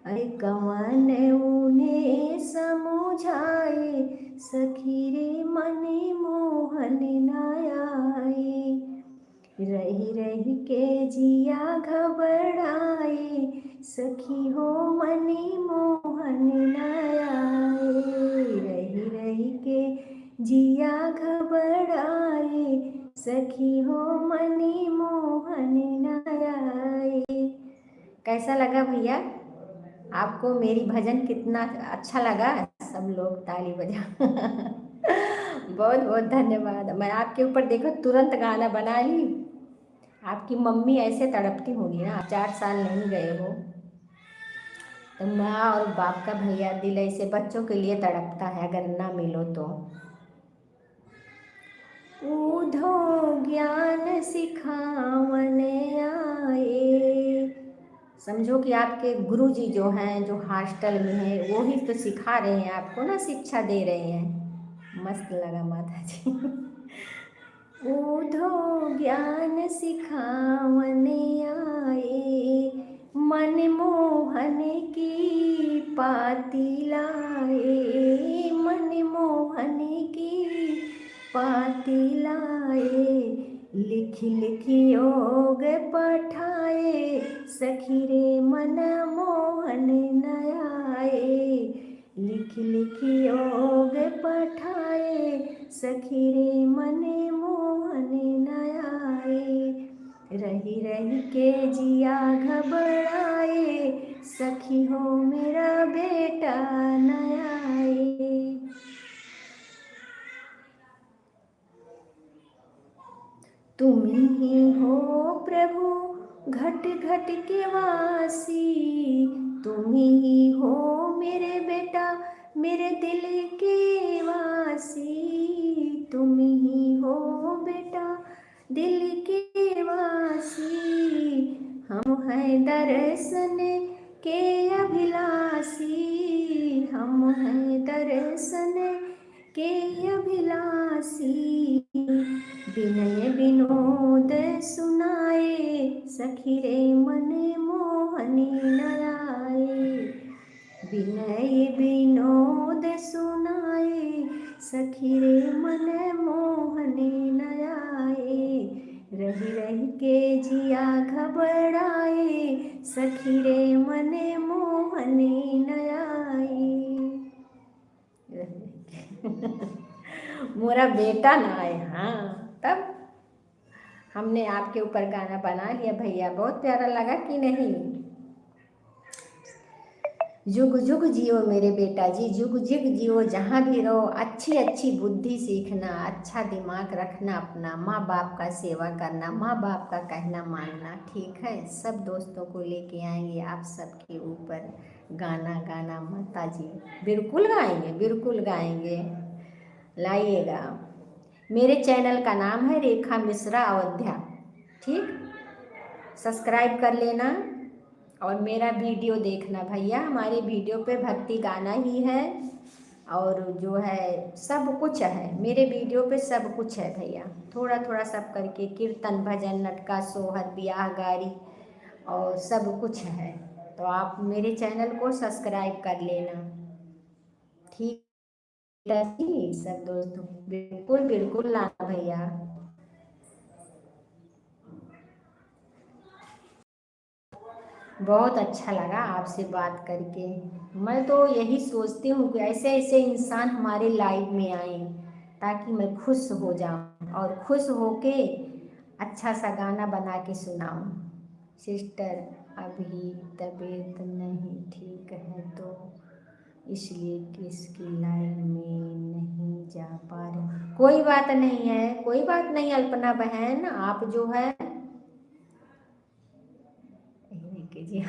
अरे कवन उन्हें समझाए, सखी रे मने मोहन नायाई, रही रही के जिया घबराए, सखी हो मनी मोहन नायाए, रही रही के जिया घबराए, सखी हो मनी मोहन नायाए। कैसा लगा भैया आपको मेरी भजन? कितना अच्छा लगा? सब लोग ताली बजा बहुत बहुत धन्यवाद। मैं आपके ऊपर देखो तुरंत गाना बना ली। आपकी मम्मी ऐसे तड़पती होगी ना, 4 साल नहीं गए हो तो माँ और बाप का भैया दिल ऐसे बच्चों के लिए तड़पता है अगर ना मिलो तो। ऊधो ज्ञान सिखावन आए, समझो कि आपके गुरुजी जो हैं, जो हॉस्टल में हैं, वो ही तो सिखा रहे हैं आपको ना, शिक्षा दे रहे हैं। मस्त लगा माता जी ऊधो ज्ञान सिखावन आए, मन मोहन की पाती लाए, मन मोहन की पाती लाए, लिख लिख योग पठाए, सखी रे मन मोहन नयाए, लिख लिख योग पठाए, सखी रे मन मोहन नयाए, रही रही के जिया घबराए, सखी हो मेरा बेटा नयाए। तुम ही हो प्रभु घट घट के वासी, तुम ही हो मेरे बेटा मेरे दिल के वासी, तुम ही हो बेटा दिल के वासी, हम हैं दर्शन के अभिलाषी, हम हैं दर्शन के अभिलाषी, विनय विनोद सुनाए, सखी रे मन मोहनी नयाए, विनय विनोद सुनाए, सखी रे मन मोहनी नयाए, रही रही के जिया घबराए, सखी रे मन मोहनी नयाए मोरा बेटा ना आए। हाँ, तब हमने आपके ऊपर गाना बना लिया भैया, बहुत प्यारा लगा कि नहीं? जुग जुग जियो मेरे बेटा जी, जुग जुग जियो, जहाँ भी रहो अच्छी अच्छी बुद्धि सीखना, अच्छा दिमाग रखना, अपना माँ बाप का सेवा करना, माँ बाप का कहना मानना, ठीक है? सब दोस्तों को लेके आएंगे आप सबके ऊपर गाना गाना माता जी, बिल्कुल गाएंगे, बिल्कुल गाएंगे, लाइएगा। मेरे चैनल का नाम है रेखा मिश्रा अयोध्या, ठीक? सब्सक्राइब कर लेना और मेरा वीडियो देखना भैया। हमारे वीडियो पे भक्ति गाना ही है और जो है सब कुछ है मेरे वीडियो पे, सब कुछ है भैया, थोड़ा थोड़ा सब करके, कीर्तन भजन नटका सोहर ब्याह गारी और सब कुछ है। तो आप मेरे चैनल को सब्सक्राइब कर लेना, ठीक है जी? सब दोस्तों बिल्कुल बिल्कुल लाना भैया। बहुत अच्छा लगा आपसे बात करके। मैं तो यही सोचती हूँ कि ऐसे ऐसे इंसान हमारे लाइफ में आए ताकि मैं खुश हो जाऊँ और खुश होके अच्छा सा गाना बना के सुनाऊँ। सिस्टर अभी तबीयत नहीं ठीक है तो इसलिए किसकी लाइफ में नहीं जा पा रहे। कोई बात नहीं है, कोई बात नहीं अल्पना बहन, आप जो है कीजिए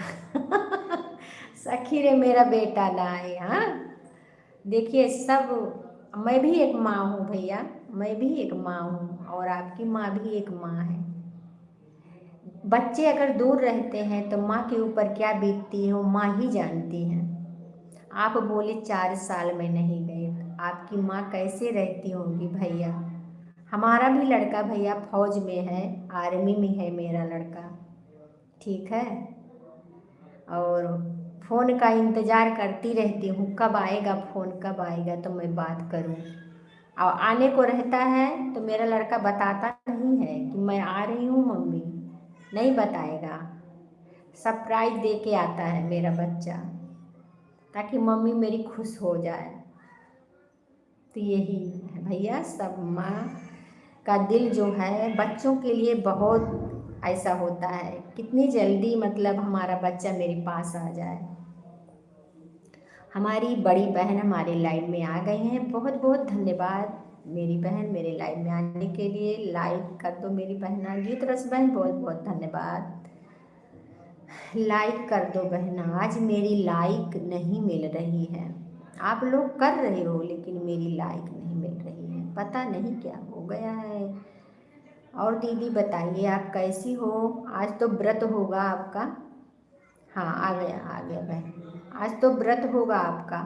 सखी रे मेरा बेटा ना आए। हाँ, देखिए सब, मैं भी एक माँ हूँ भैया, मैं भी एक माँ हूँ, और आपकी माँ भी एक माँ है। बच्चे अगर दूर रहते हैं तो माँ के ऊपर क्या बीतती है वो माँ ही जानती है। आप बोले 4 साल में नहीं गए, आपकी माँ कैसे रहती होंगी भैया। हमारा भी लड़का भैया फौज में है, आर्मी में है मेरा लड़का, ठीक है। और फ़ोन का इंतज़ार करती रहती हूँ, कब आएगा फ़ोन, कब आएगा तो मैं बात करूँ। और आने को रहता है तो मेरा लड़का बताता नहीं है कि मैं आ रही हूँ मम्मी, नहीं बताएगा। सरप्राइज़ दे के आता है मेरा बच्चा, ताकि मम्मी मेरी खुश हो जाए। तो यही है भैया, सब माँ का दिल जो है बच्चों के लिए बहुत ऐसा होता है, कितनी जल्दी मतलब हमारा बच्चा मेरे पास आ जाए। हमारी बड़ी बहन हमारे लाइव में आ गई हैं, बहुत बहुत धन्यवाद मेरी बहन मेरे लाइव में आने के लिए। लाइक कर दो मेरी बहना, गीत रस बहन बहुत बहुत धन्यवाद। लाइक कर दो बहना, आज मेरी लाइक नहीं मिल रही है। आप लोग कर रहे हो लेकिन मेरी लाइक नहीं मिल रही है, पता नहीं क्या हो गया है। और दीदी बताइए आप कैसी हो, आज तो व्रत होगा आपका। हाँ आ गया बहन, आज तो व्रत होगा आपका।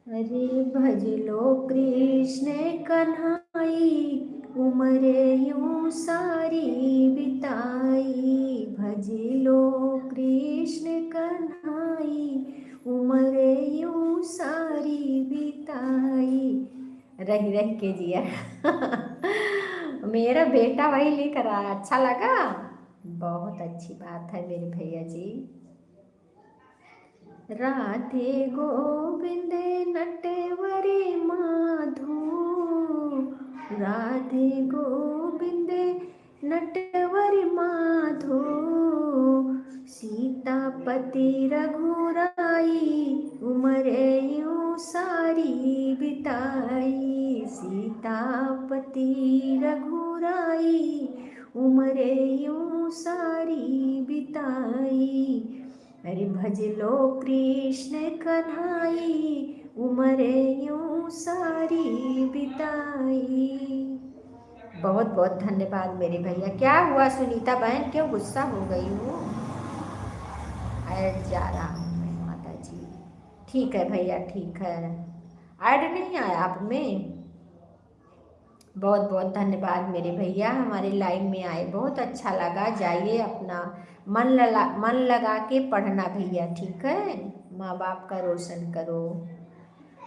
अरे भज लो कृष्ण कन्हाई, उम्र यूं सारी बिताई। भज लो कृष्ण कन्हाई, उम्र यूं सारी बिताई। रह रह के जिया। मेरा बेटा वही लेकर आया, अच्छा लगा, बहुत अच्छी बात है मेरे भैया जी। राधे गोविंद नटवरे माधो, राधे गोविंद नटवर माधो। सीतापति रघुराई, उम्र यूं सारी बिताई। सीतापति रघुराई, उम्र यूं सारी बिताई। अरे भज लो कृष्ण कन्हाई, उम्र यूं सारी बिताई। बहुत बहुत धन्यवाद मेरे भैया। क्या हुआ सुनीता बहन, क्यों गुस्सा हो गई हो? ऐड जा रहा हूँ मैं माता जी। ठीक है भैया, ठीक है। ऐड नहीं आया आप में? बहुत बहुत धन्यवाद मेरे भैया, हमारे लाइव में आए, बहुत अच्छा लगा। जाइए अपना मन लगा के पढ़ना भैया, ठीक है। माँ बाप का रोशन करो,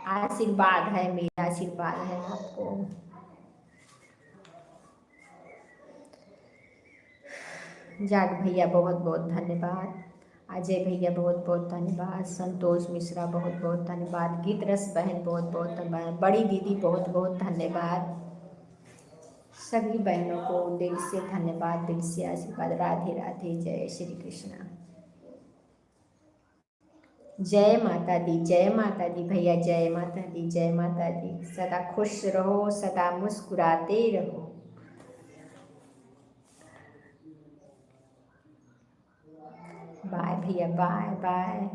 आशीर्वाद है, मेरा आशीर्वाद है आपको। जाट भैया बहुत बहुत धन्यवाद, अजय भैया बहुत बहुत धन्यवाद, संतोष मिश्रा बहुत बहुत धन्यवाद, गीत रस बहन बहुत बहुत धन्यवाद, बड़ी दीदी बहुत बहुत धन्यवाद। सभी बहनों को दिल से धन्यवाद, दिल से आशीर्वाद। राधे राधे, जय श्री कृष्णा। जय माता दी, जय माता दी भैया, जय माता दी, जय माता दी। सदा खुश रहो, सदा मुस्कुराते रहो। बाय भैया, बाय बाय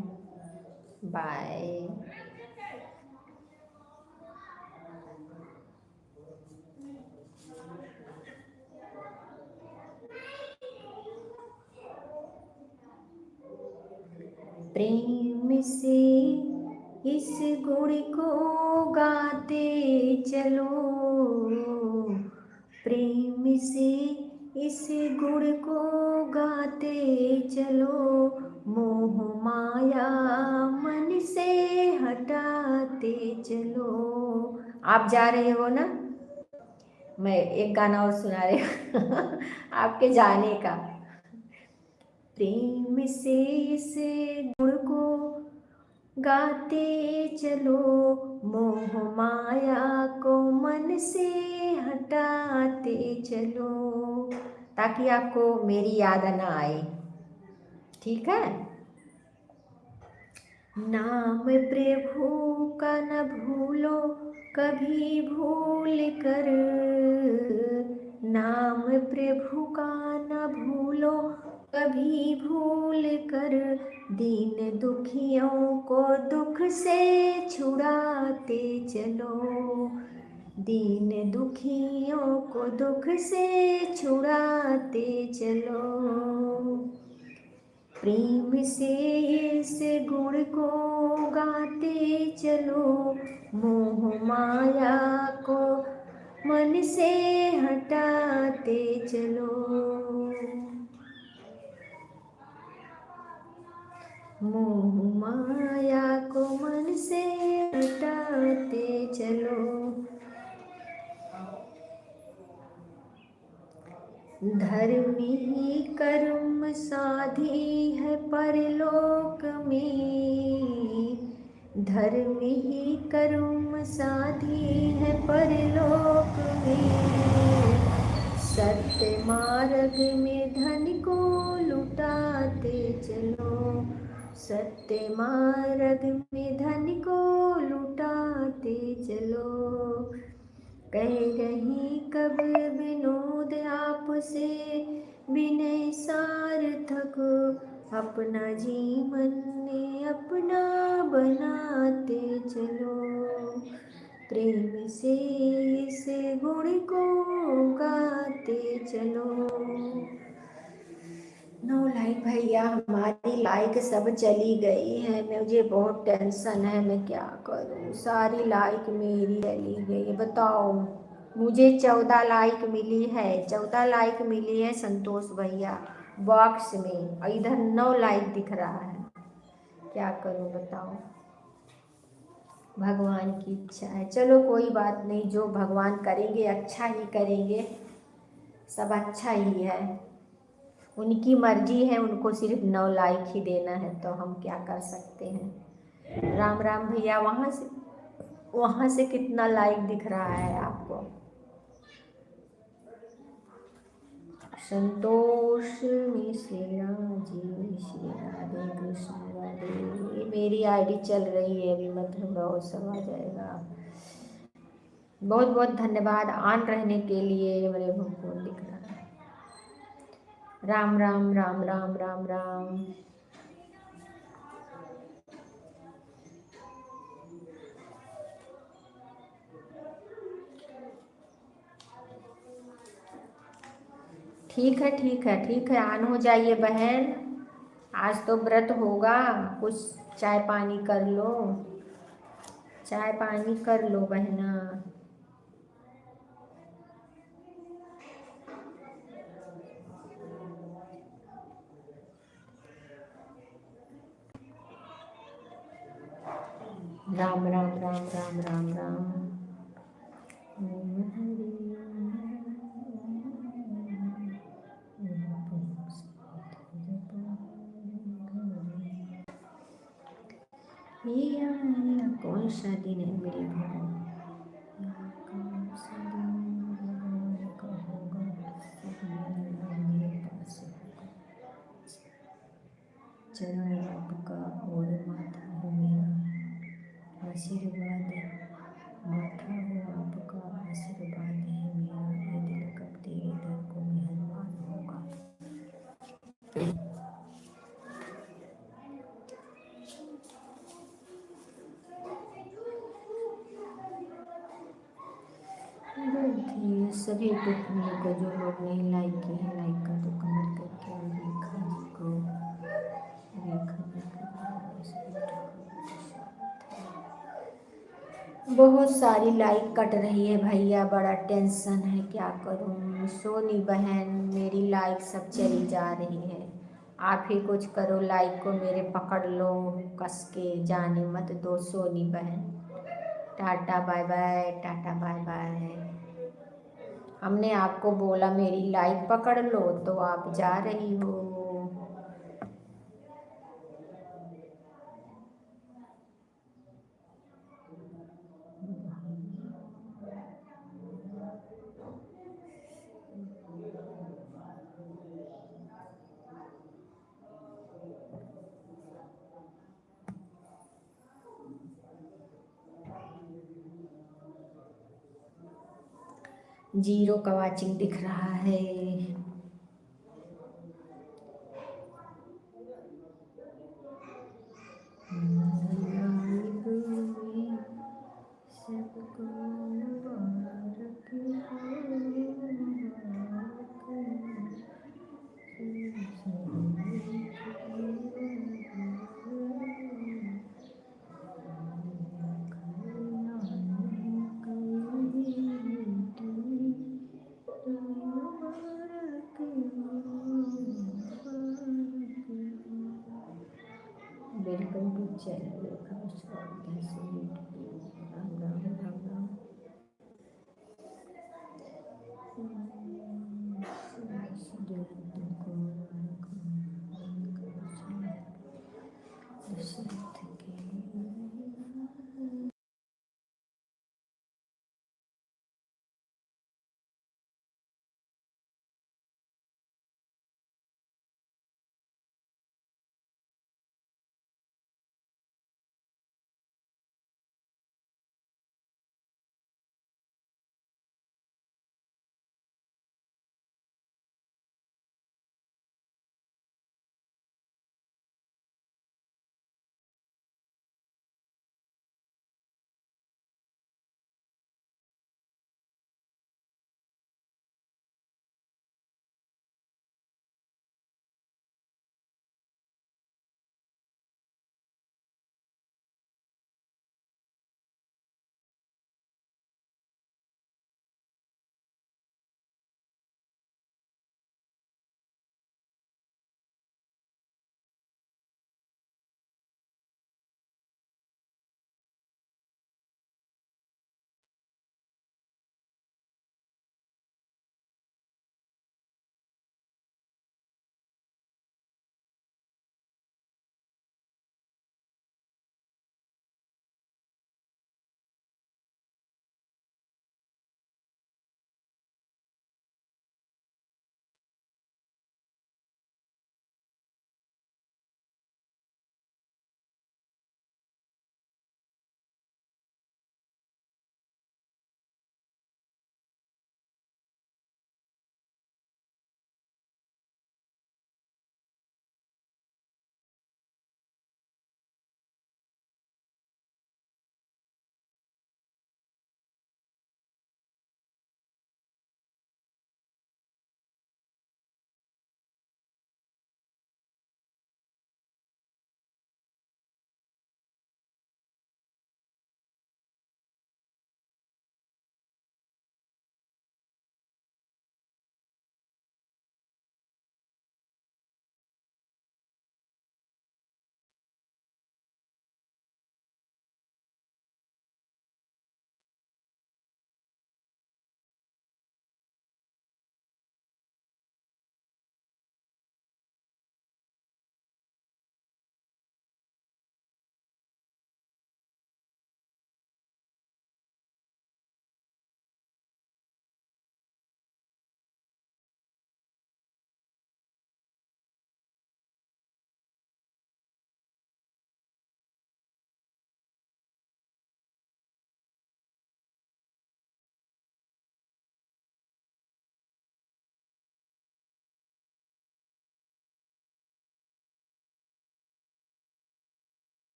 बाय। प्रेम से इस गुण को गाते चलो, प्रेम से इस गुण को गाते चलो। मोह माया मन से हटाते चलो। आप जा रहे हो ना, मैं एक गाना और सुना रही हूँ आपके जाने का। प्रेम से इस गुण को गाते चलो, मोह माया को मन से हटाते चलो, ताकि आपको मेरी याद ना आए, ठीक है। नाम प्रभु का न भूलो कभी भूल कर, नाम प्रभु का न भूलो कभी भूल कर दीन दुखियों को दुख से छुड़ाते चलो, दीन दुखियों को दुख से छुड़ाते चलो। प्रेम से इस गुण को गाते चलो, मोह माया को मन से हटाते चलो, मोह माया को मन से हटाते चलो। धर्म ही कर्म साधी है परलोक में, धर्म ही कर्म साधी है परलोक में। सत्य मार्ग में धन को लुटाते चलो, सत्य मार्ग में धन को लुटाते चलो। कह रही कब विनोद आपसे विनय सार्थक, अपना जीवन में अपना बनाते चलो। प्रेम से इस गुण को गाते चलो। 9 लाइक भैया, हमारी लाइक सब चली गई है, मुझे बहुत टेंशन है, मैं क्या करूं, सारी लाइक मेरी चली गई। बताओ, मुझे 14 लाइक मिली है, 14 लाइक मिली है संतोष भैया बॉक्स में, और इधर 9 लाइक दिख रहा है, क्या करूं बताओ। भगवान की इच्छा है, चलो कोई बात नहीं, जो भगवान करेंगे अच्छा ही करेंगे, सब अच्छा ही है, उनकी मर्जी है, उनको सिर्फ 9 लाइक ही देना है, तो हम क्या कर सकते हैं। राम राम भैया, वहाँ से कितना लाइक दिख रहा है आपको। संतोष मिश्रा जी, श्री राधे कृष्ण राधे। ये मेरी आईडी चल रही है अभी, मतलब बहुत सब आ जाएगा। बहुत बहुत धन्यवाद ऑन रहने के लिए, मेरे को दिख रहा है। राम राम राम राम राम राम। ठीक है ठीक है ठीक है, ऑन हो जाइए बहन, आज तो व्रत होगा, कुछ चाय पानी कर लो, चाय पानी कर लो बहना। राम राम राम राम राम राम। कौन सा दिन है मेरे भगवान, कौन सा दिन भगवान का होगा, मेरे पास चरण आपका और माथा हो मेरा, आशीर्वाद माथा हो आपका, आशीर्वाद है मेरा, ये दिल कब तेरे दर को मेहरबान होगा। सभी टुकड़ों को जो लोग नहीं लाइक किए हैं, लाइक कर दो, कमेंट करके। और रेखा जी को, रेखा जी को बहुत सारी लाइक कट रही है भैया, बड़ा टेंशन है, क्या करूं। सोनी बहन, मेरी लाइक सब चली जा रही है, आप ही कुछ करो, लाइक को मेरे पकड़ लो कस के, जाने मत दो सोनी बहन। Tata bye bye, tata bye bye. हमने आपको बोला मेरी लाइक पकड़ लो, तो आप जा रही हो। जीरो का वाचिंग दिख रहा है। चलिए नमस्कार, कैसे राम राम राम राम। दशरथ के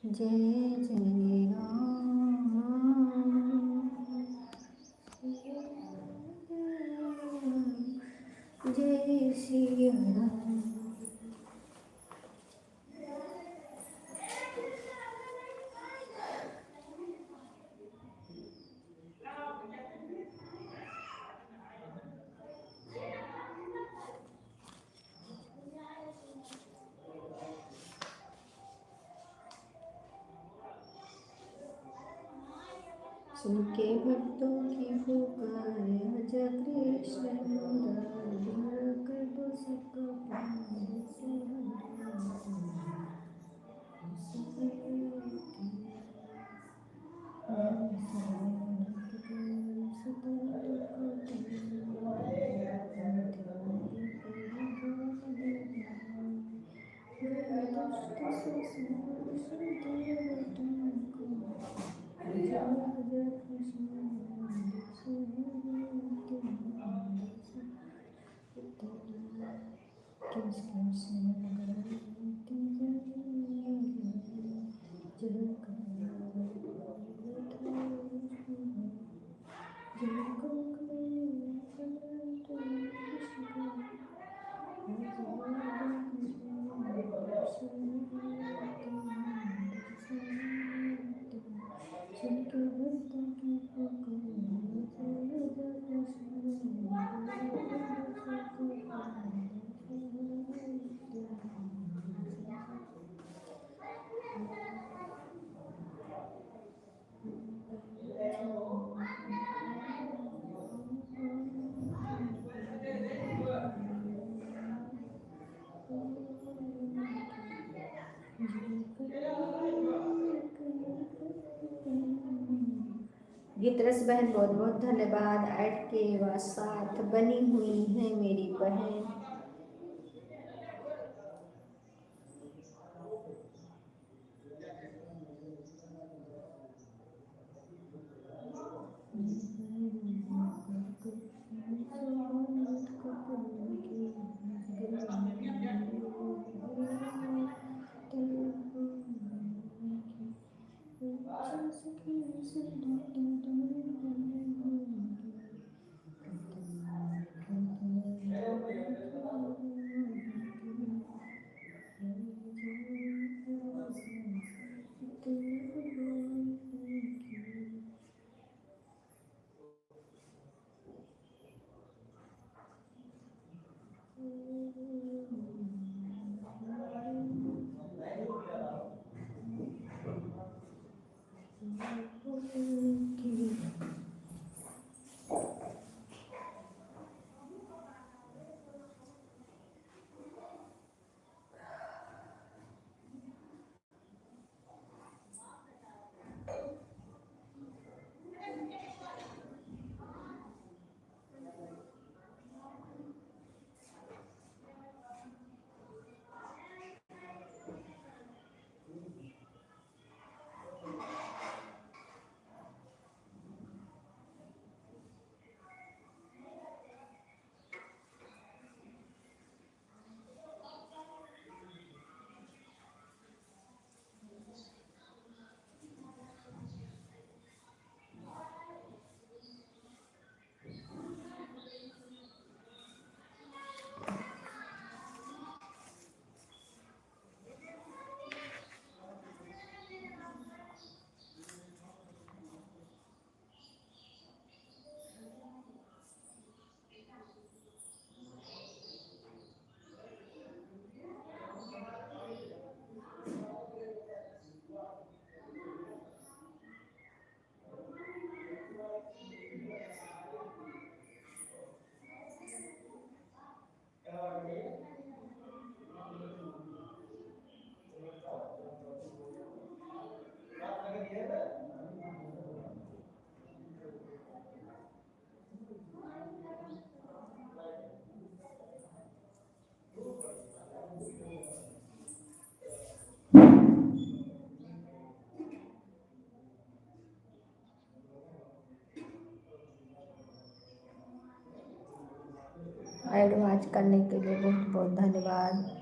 जय जय राम, जय श्री राम। सुन के भक्तों की पुकार, आजा कृष्ण मुरारी, कर दो सबका पार गीतरस बहन बहुत बहुत धन्यवाद। ऐड के साथ बनी हुई है मेरी बहन। ऐड वॉच करने के लिए बहुत बहुत धन्यवाद।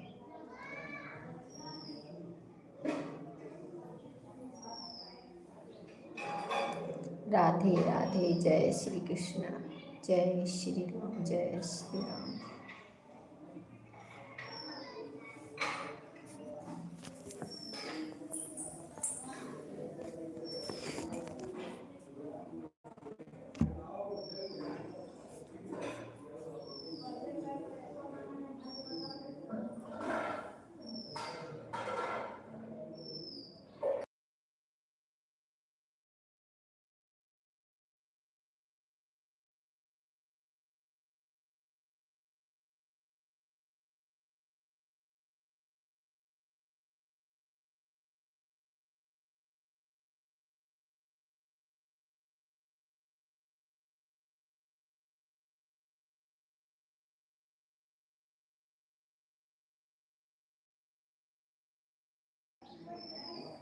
राधे राधे। जय श्री कृष्ण। जय श्री राम। जय श्री राम।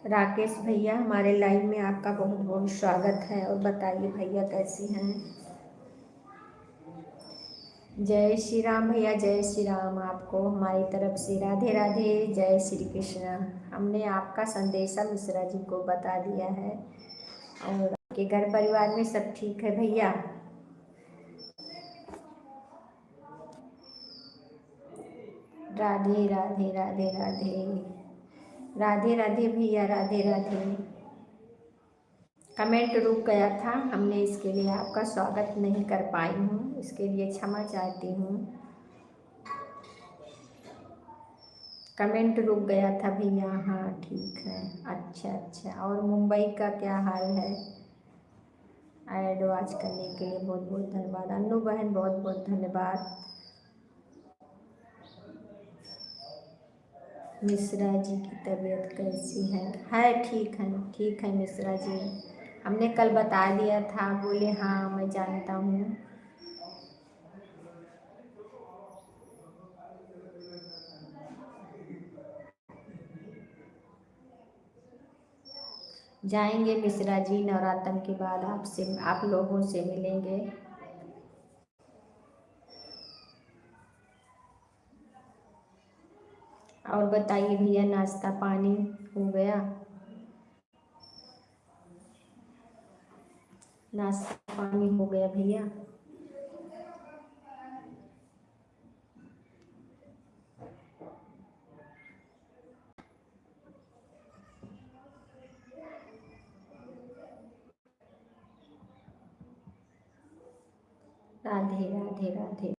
राकेश भैया, हमारे लाइव में आपका बहुत बहुत स्वागत है। और बताइए भैया कैसी हैं? जय श्री राम भैया। जय श्री राम। आपको हमारी तरफ से राधे राधे। जय श्री कृष्ण। हमने आपका संदेशा मिश्रा जी को बता दिया है। और आपके घर परिवार में सब ठीक है भैया? राधे राधे। राधे राधे। राधे राधे भैया। राधे राधे। कमेंट रुक गया था, हमने इसके लिए आपका स्वागत नहीं कर पाई हूँ, इसके लिए क्षमा चाहती हूँ। कमेंट रुक गया था भैया। हाँ ठीक है। अच्छा अच्छा। और मुंबई का क्या हाल है? ऐड वॉच करने के लिए बहुत बहुत धन्यवाद। अन्नू बहन बहुत बहुत धन्यवाद। मिश्रा जी की तबीयत कैसी है? ठीक है। ठीक है मिश्रा जी। हमने कल बता दिया था, बोले हाँ मैं जानता हूँ। जाएंगे मिश्रा जी, नवरात्र के बाद आपसे, आप लोगों से मिलेंगे। और बताइए भैया, नाश्ता पानी हो गया? नाश्ता पानी हो गया भैया? राधे राधे। राधे।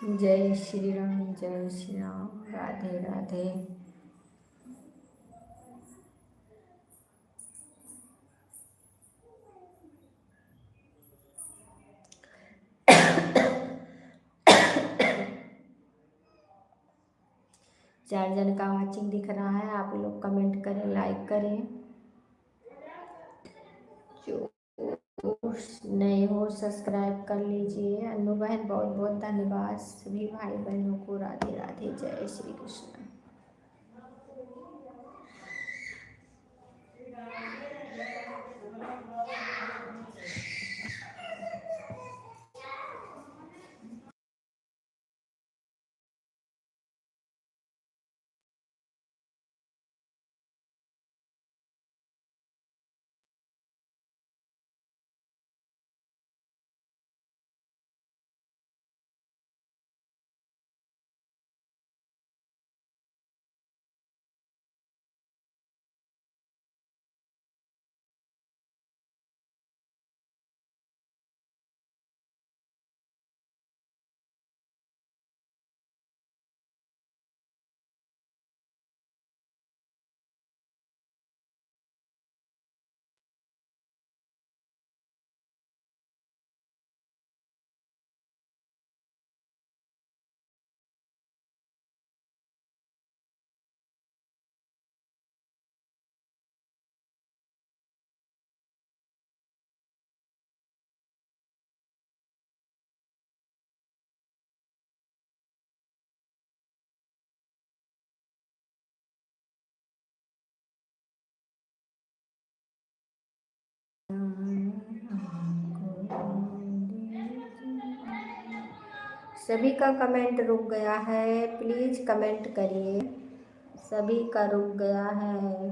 जय श्री राम। जय श्री राम। राधे राधे। चार जन का वाचिंग दिख रहा है, आप लोग कमेंट करें, लाइक करें। जो नए हो सब्सक्राइब कर लीजिए। अनु बहन बहुत बहुत धन्यवाद। सभी भाई बहनों को राधे राधे। जय श्री कृष्ण। सभी का कमेंट रुक गया है, प्लीज कमेंट करिए। सभी का रुक गया है।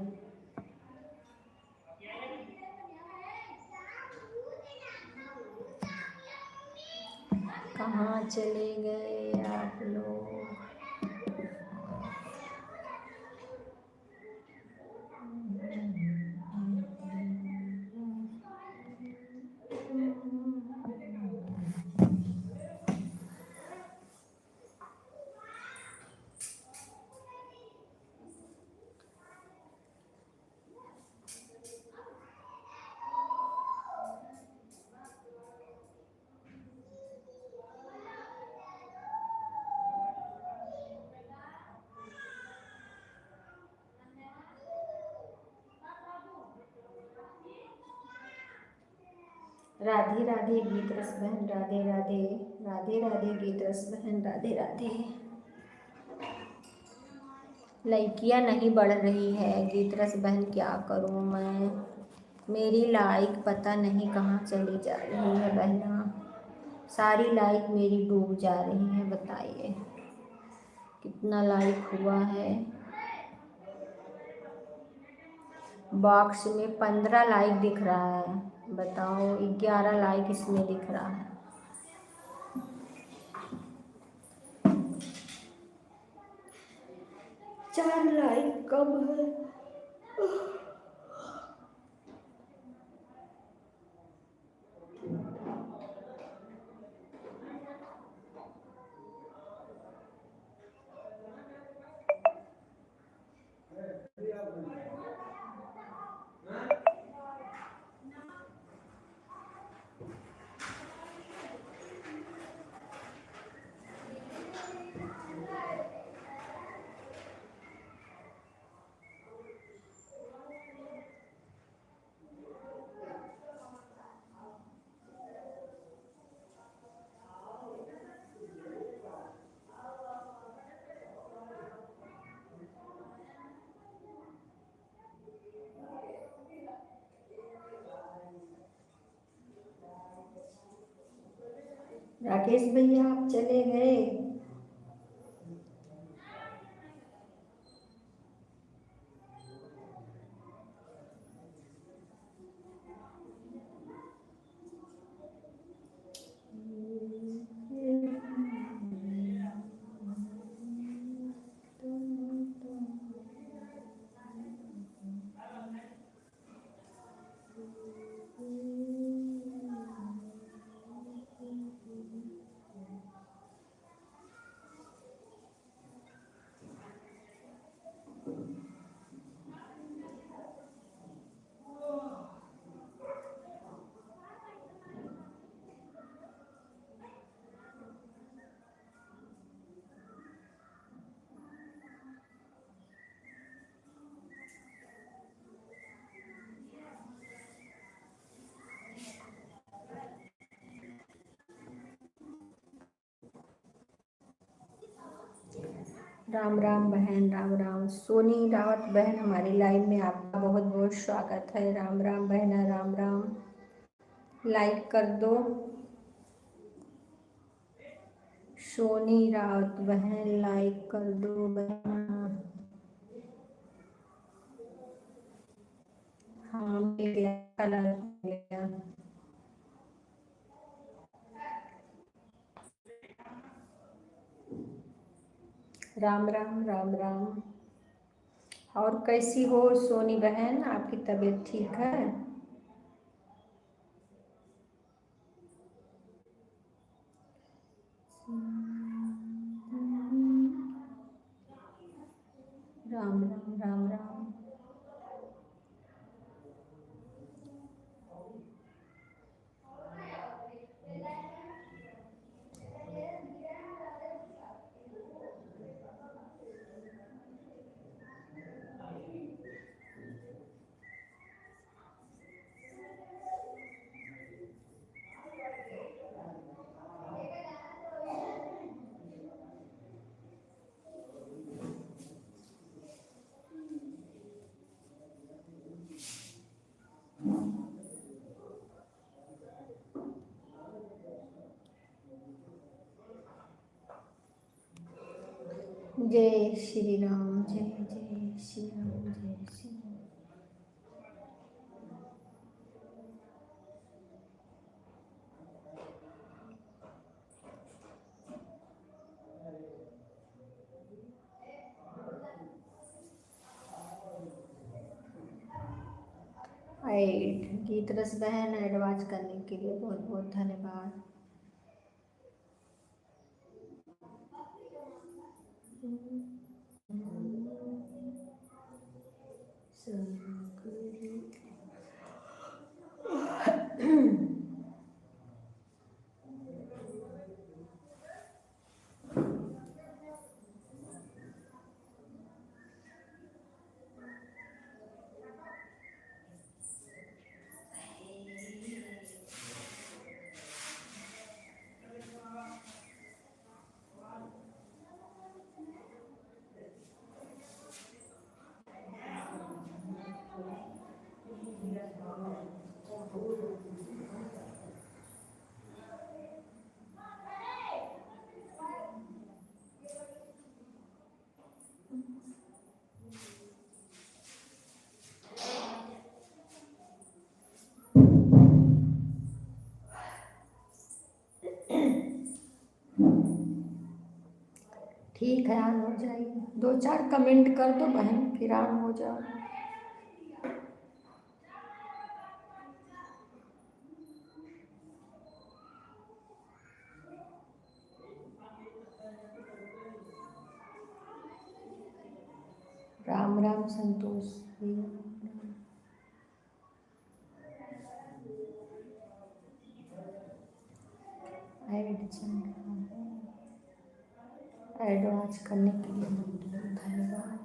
कहाँ चले गए आप लोग? राधे राधे गीत रस बहन, राधे राधे। राधे राधे गीत रस बहन, राधे राधे। लाइकियाँ नहीं बढ़ रही है गीत रस बहन, क्या करूँ मैं? मेरी लाइक पता नहीं कहाँ चली जा रही है बहना। सारी लाइक मेरी डूब जा रही है। बताइए कितना लाइक हुआ है? बॉक्स में 15 लाइक दिख रहा है, बताओ 11 लाइक इसमें दिख रहा है। चार लाइक कम है। राकेश भैया आप चले गए। राम राम बहन, राम राम। सोनी रावत बहन हमारी लाइन में, आपका बहुत बहुत स्वागत है। राम राम बहना, राम राम। लाइक कर दो। सोनी रावत बहन लाइक कर दो बहना। हाँ मेरे कलर हो गया। राम राम, राम राम। और कैसी हो सोनी बहन, आपकी तबीयत ठीक है? राम राम, राम राम। जय श्री राम, जय जय श्री राम, जय श्री राम। ऐड गीत रस बहन एडवांस करने के लिए बहुत बहुत धन्यवाद। ठीक है, ऑन हो जाएगी। 2-4 कमेंट कर दो बहन, फिर ऑन हो जाओ। राम राम संतोष जी। एडवांस करने के लिए बहुत बहुत धन्यवाद।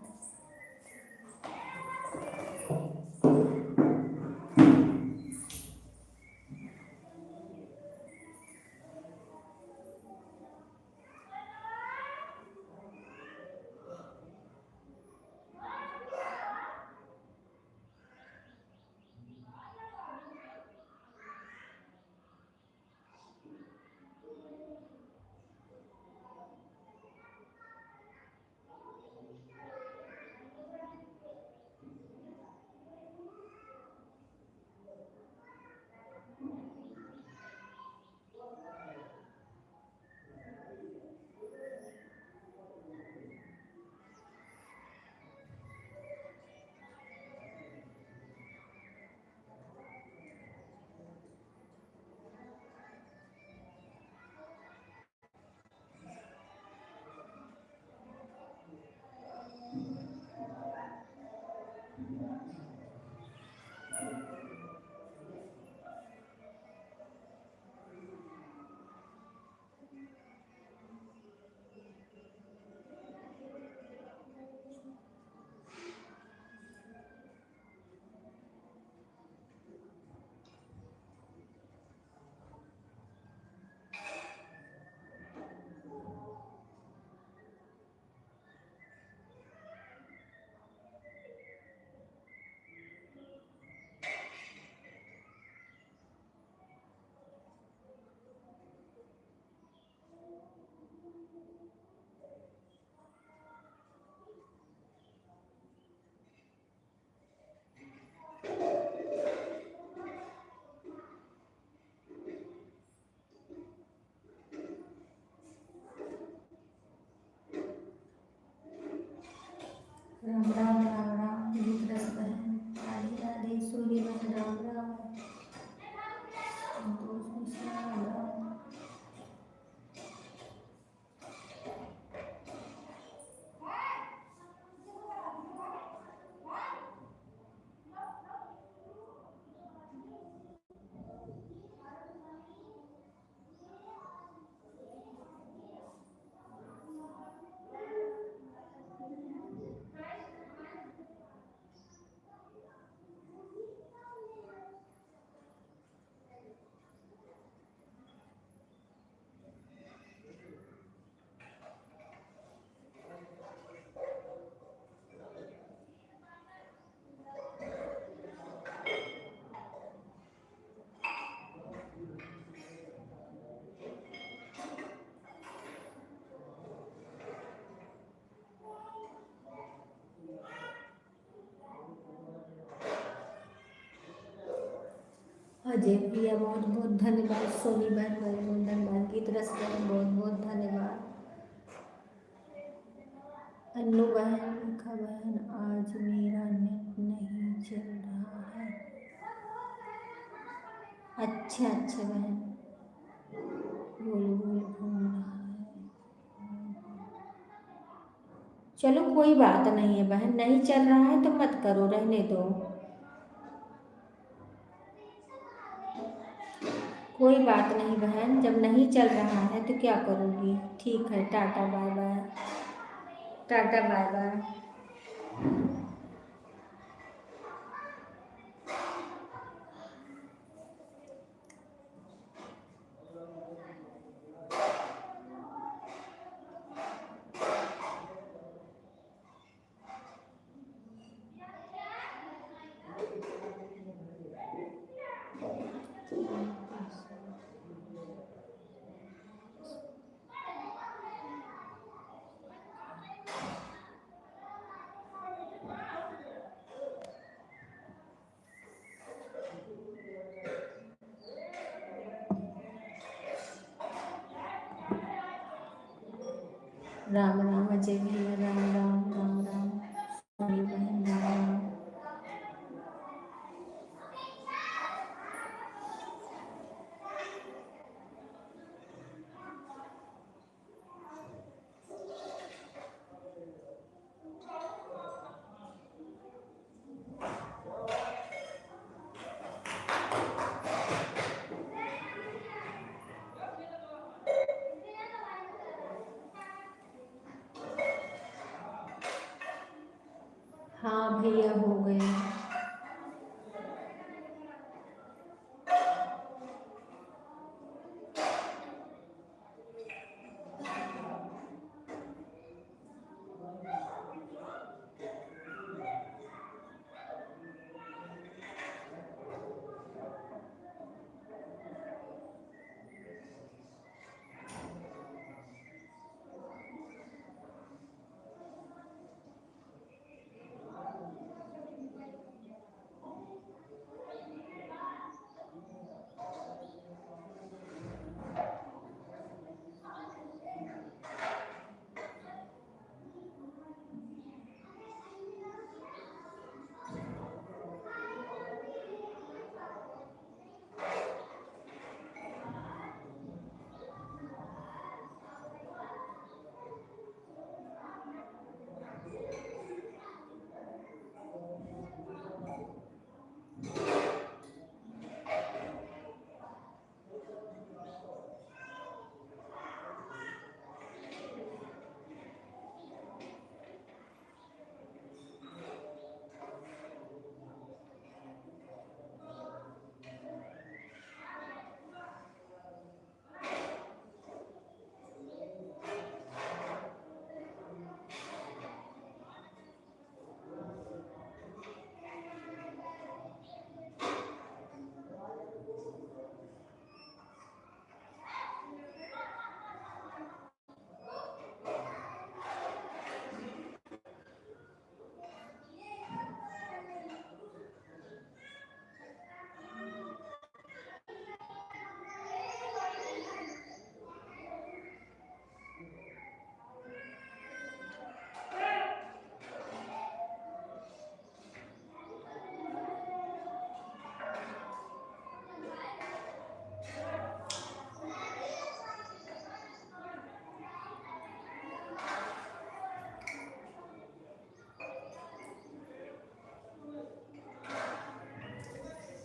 अजय भैया बहुत बहुत धन्यवाद, सोनी बहन बहुत बहुत धन्यवाद, गीत रस बहन बहुत बहुत धन्यवाद, अन्नू बहन, रेखा बहन, आज मेरा नेट नहीं चल रहा है। अच्छा अच्छा बहन, गोल गोल घूम रहा है। चलो कोई बात नहीं है बहन, नहीं चल रहा है तो मत करो, रहने दो, कोई बात नहीं बहन, जब नहीं चल रहा है तो क्या करोगी। ठीक है, tata bye bye, tata bye bye. Ram Ram Ajay भैया, राम राम राम राम, सोनी बहन राम राम। हाँ भैया हो गए।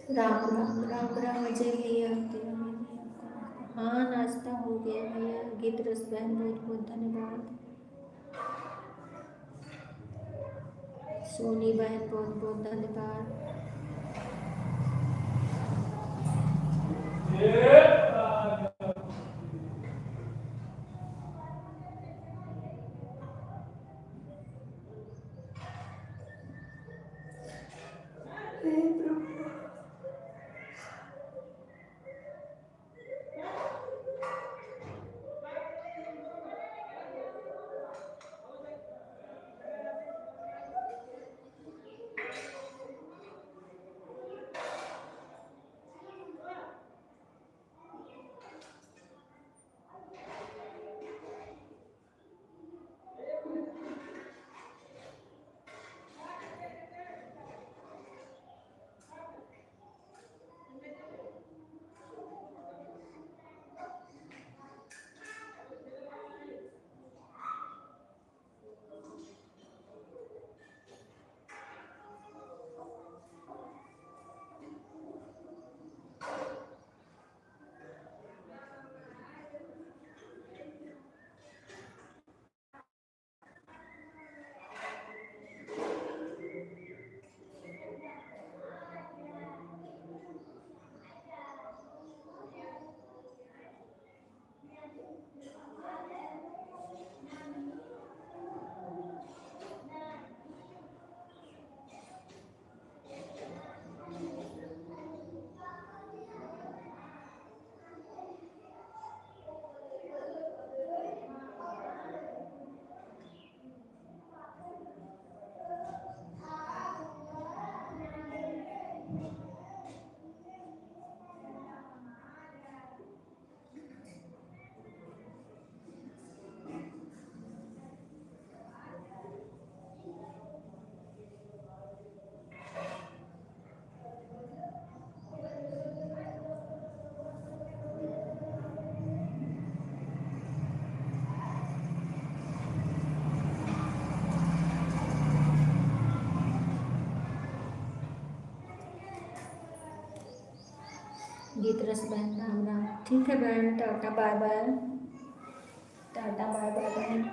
राम राम राम राम अजय भैया, हाँ नाश्ता हो गया भैया, गीत रस बहन बहुत बहुत धन्यवाद, सोनी बहन बहुत बहुत धन्यवाद। गीत रस बहन, राम राम। ठीक है बहन, tata bye bye. Tata bye bye बहन।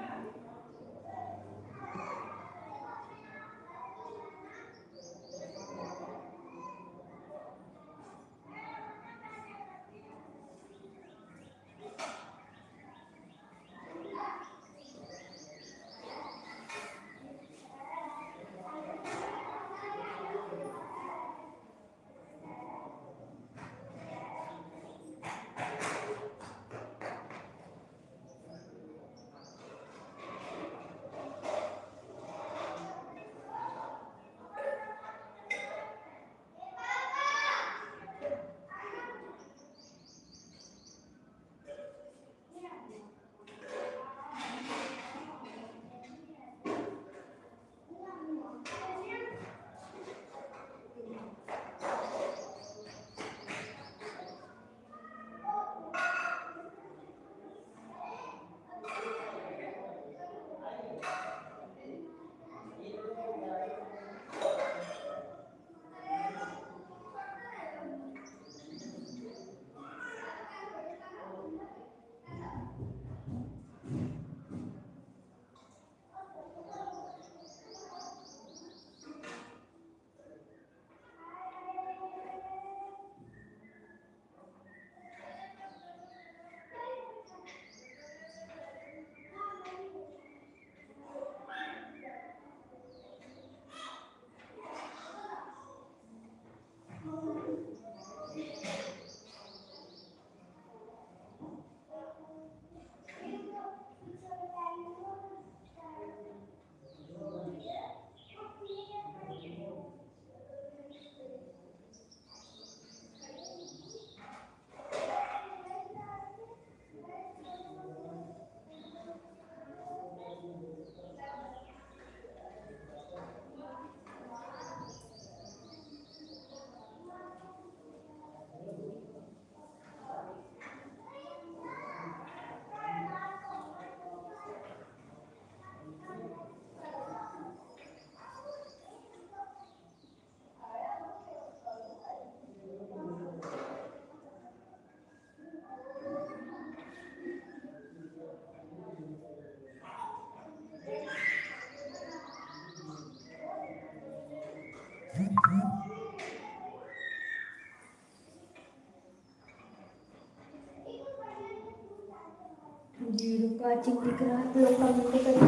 जीरो काचिंग दिख रहा है, आप लोग कमेंट करिए।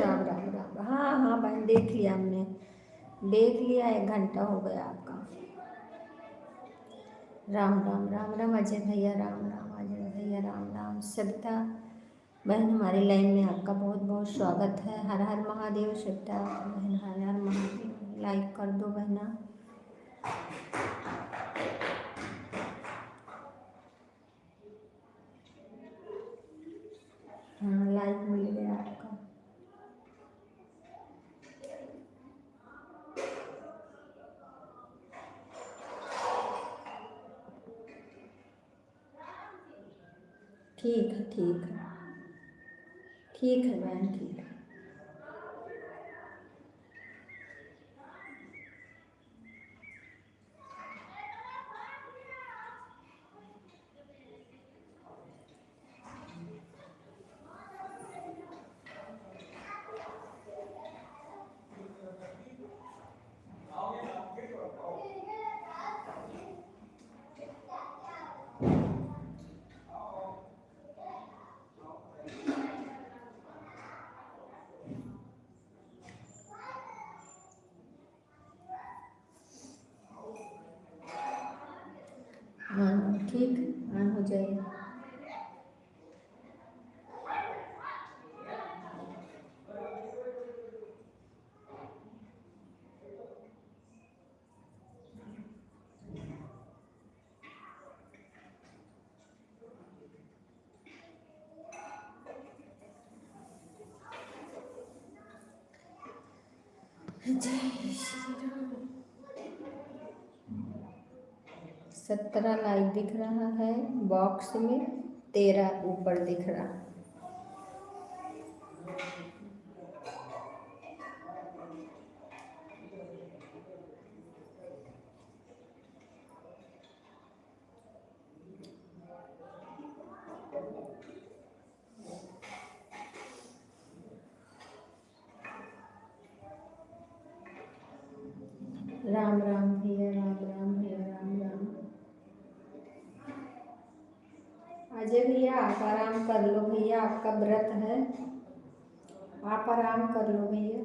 राम राम राम। हाँ हाँ बहन, देख लिया हमने, देख लिया, 1 घंटा हो गया आपका। राम राम राम राम अजय भैया, राम राम अजय भैया, राम राम। सविता बहन हमारे लाइन में आपका बहुत बहुत स्वागत है। हर हर महादेव। सविता बहन हर हर महादेव। लाइक कर दो बहना। हाँ लाइक मिल गया आपका। ठीक है ठीक है ठीक है बहन, ठीक है। हाँ ठीक है, हाँ हो जाएगा। जय श्री राम। 17 लाइक दिख रहा है बॉक्स में, 13 ऊपर दिख रहा। राम राम भैया, राम राम भैया, राम राम। अजय भैया आप आराम कर लो भैया, आपका व्रत है, आप आराम कर लो भैया।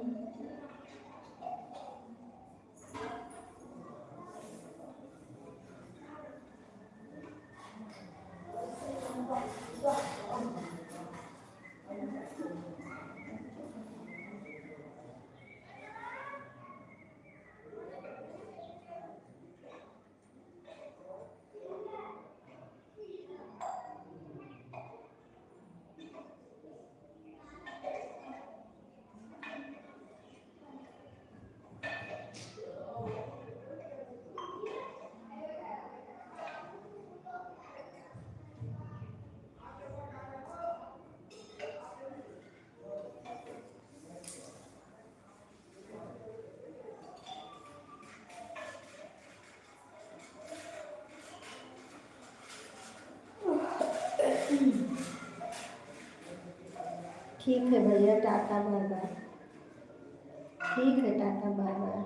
ठीक है भैया, टाटा बाय बाय। ठीक है, टाटा बाय बाय।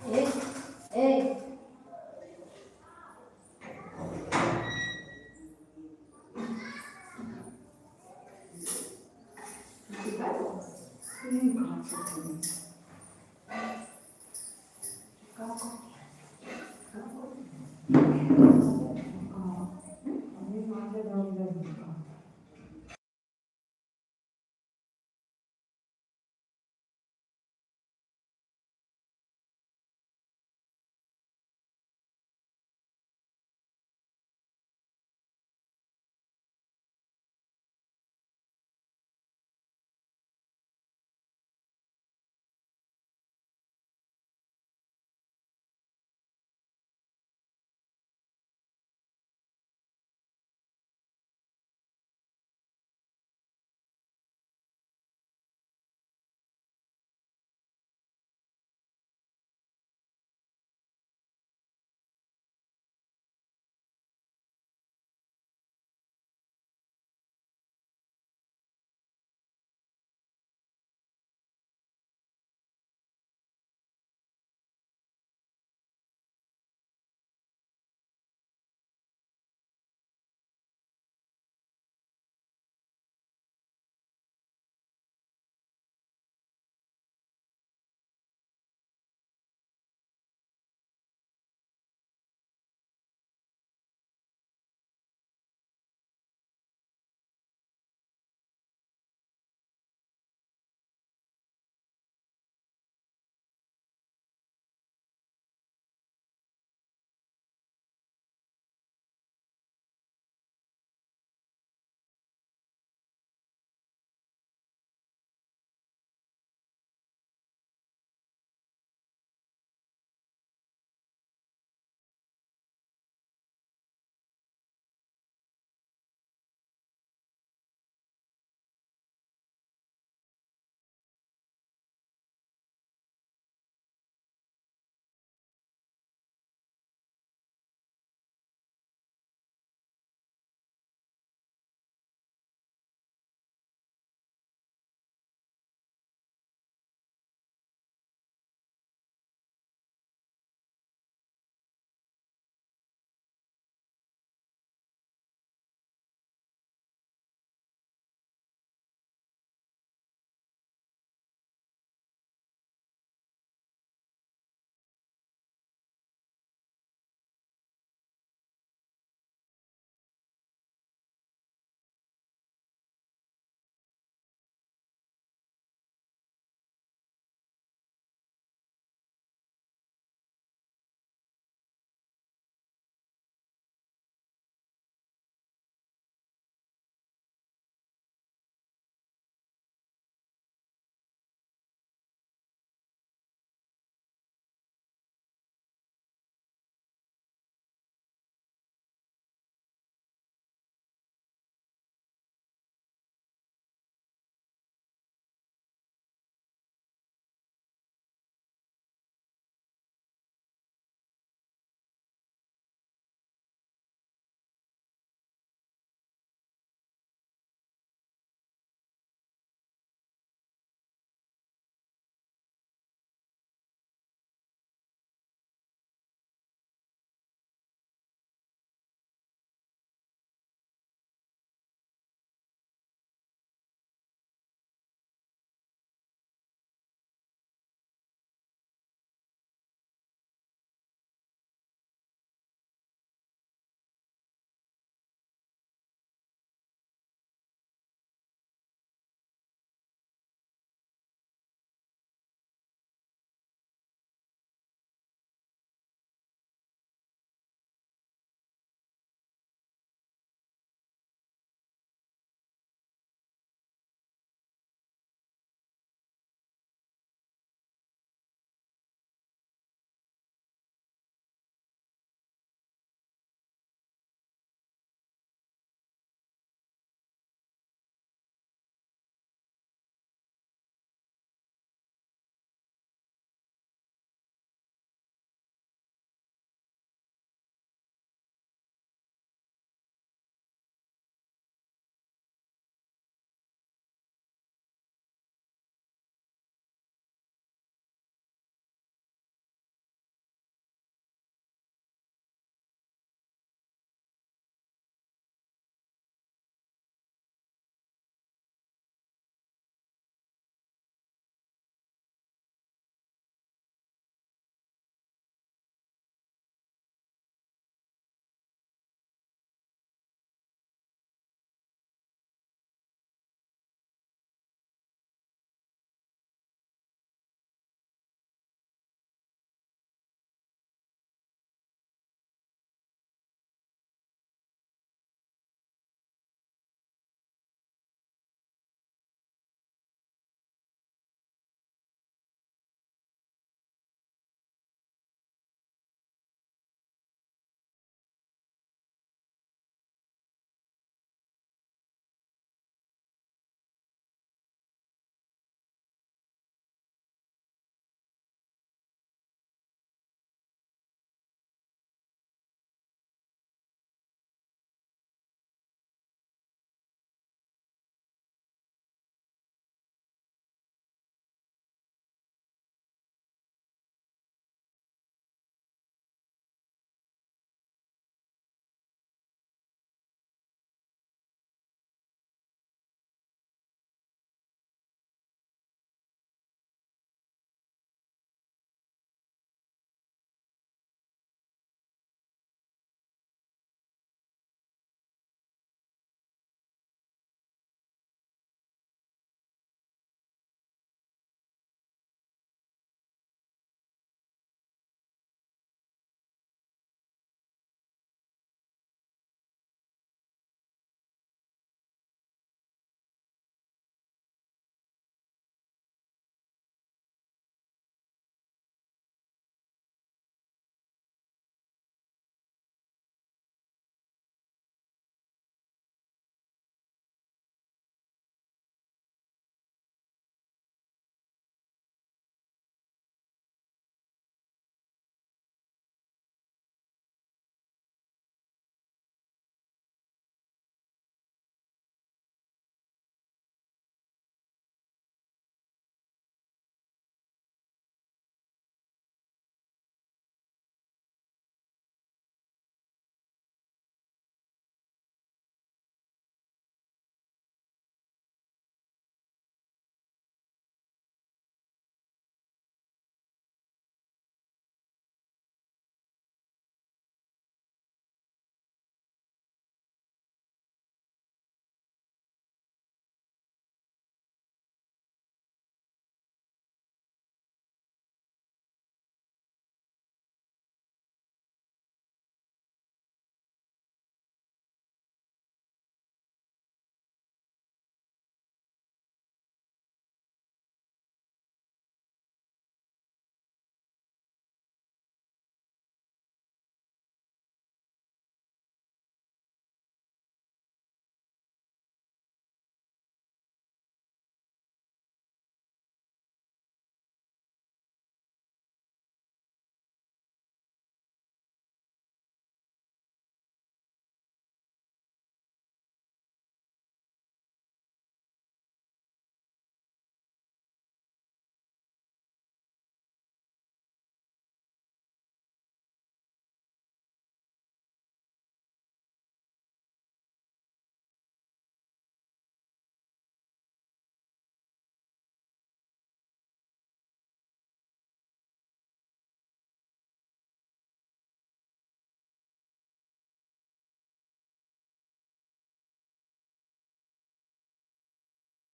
ए ए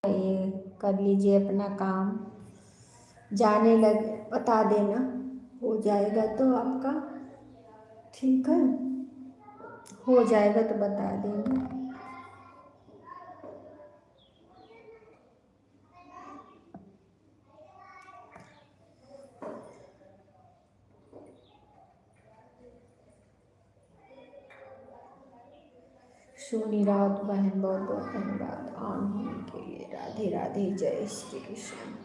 ये कर लीजिए अपना काम, जाने लग बता देना, हो जाएगा तो आपका ठीक है, हो जाएगा तो बता देना। सोनी राउत बहन बहुत बहुत धन्यवाद ऑन होने के लिए। राधे राधे, जय श्री कृष्ण।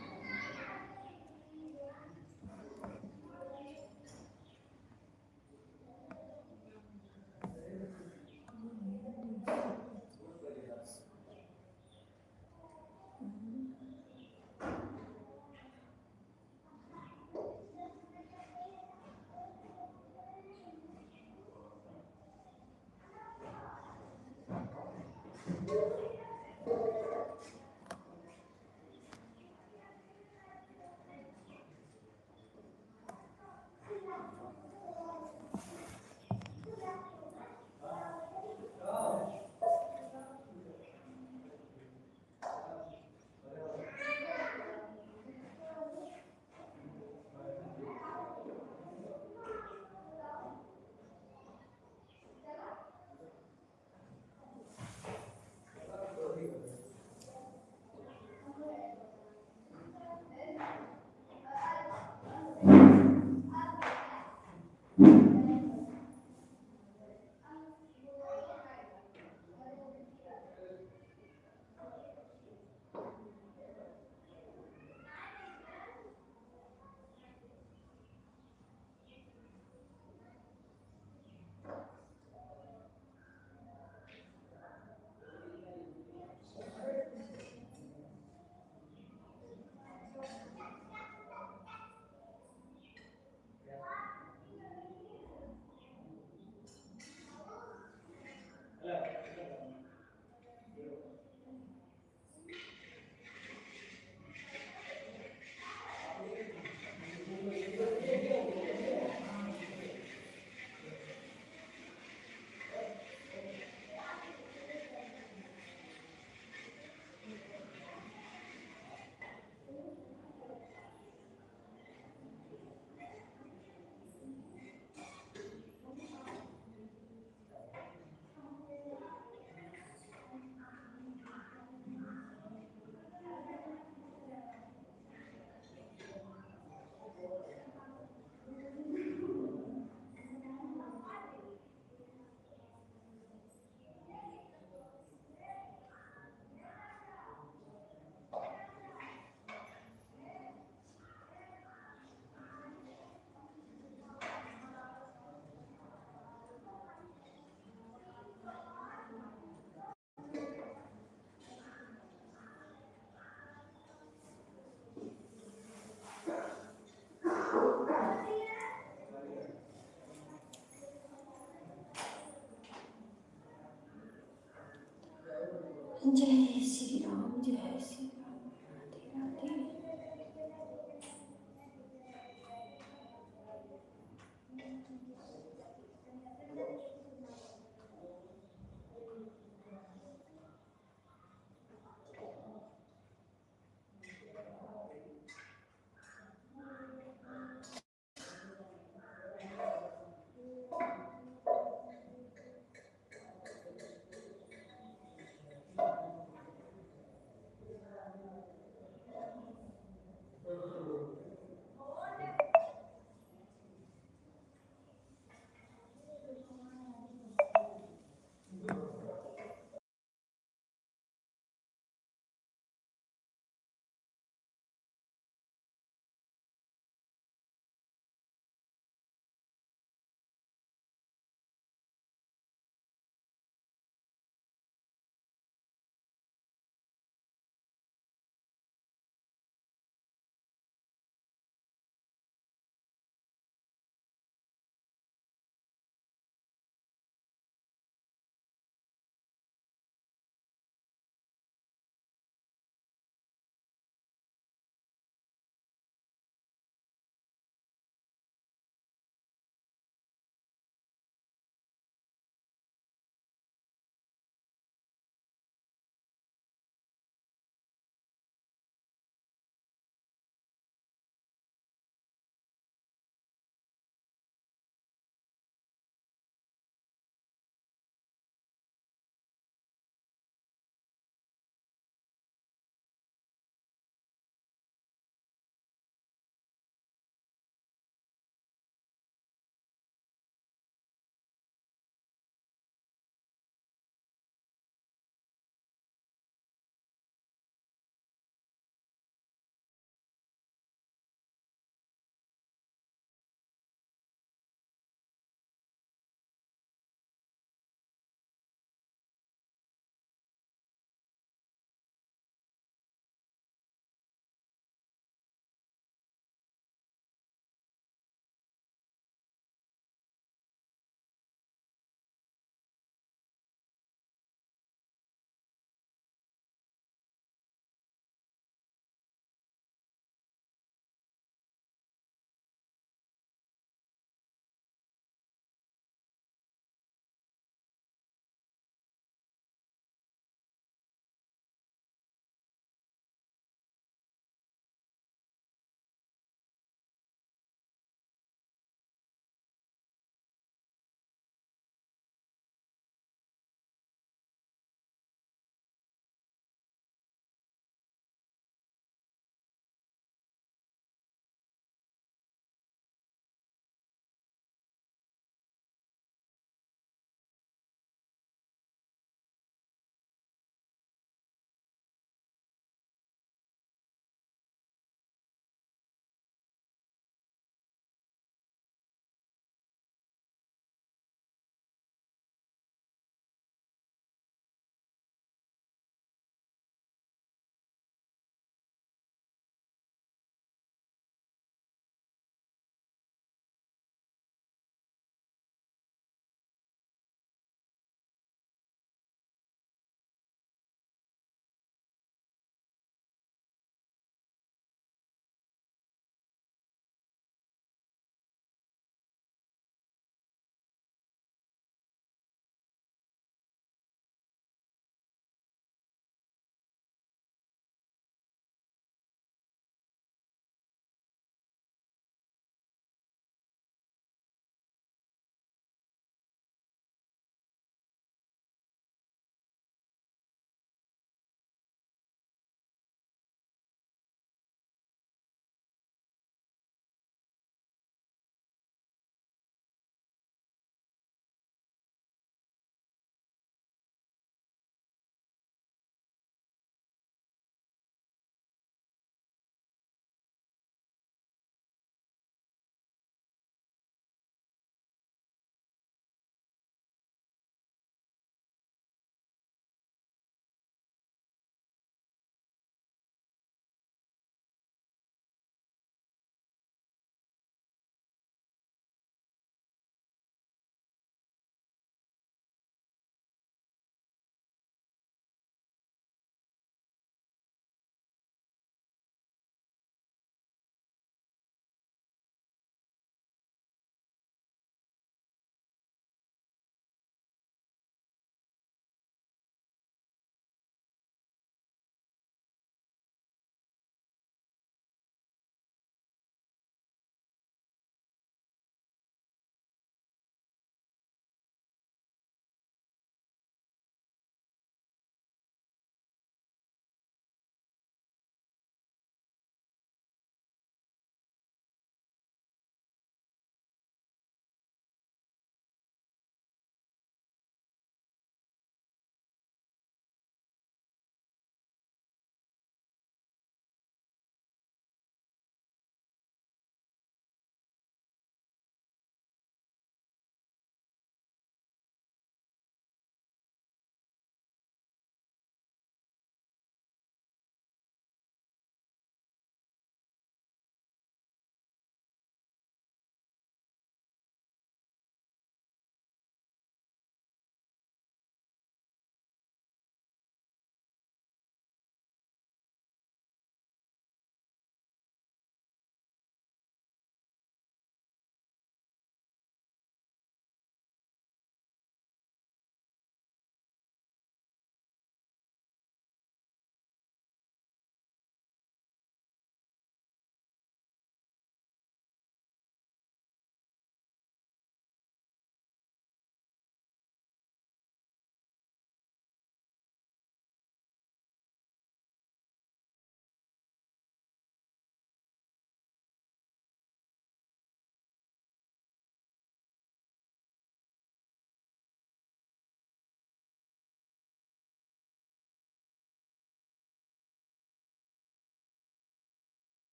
जय श्री राम, जय श्री राम, राधे राधे।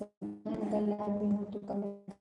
अगर लाइव में हो तो कमेंट।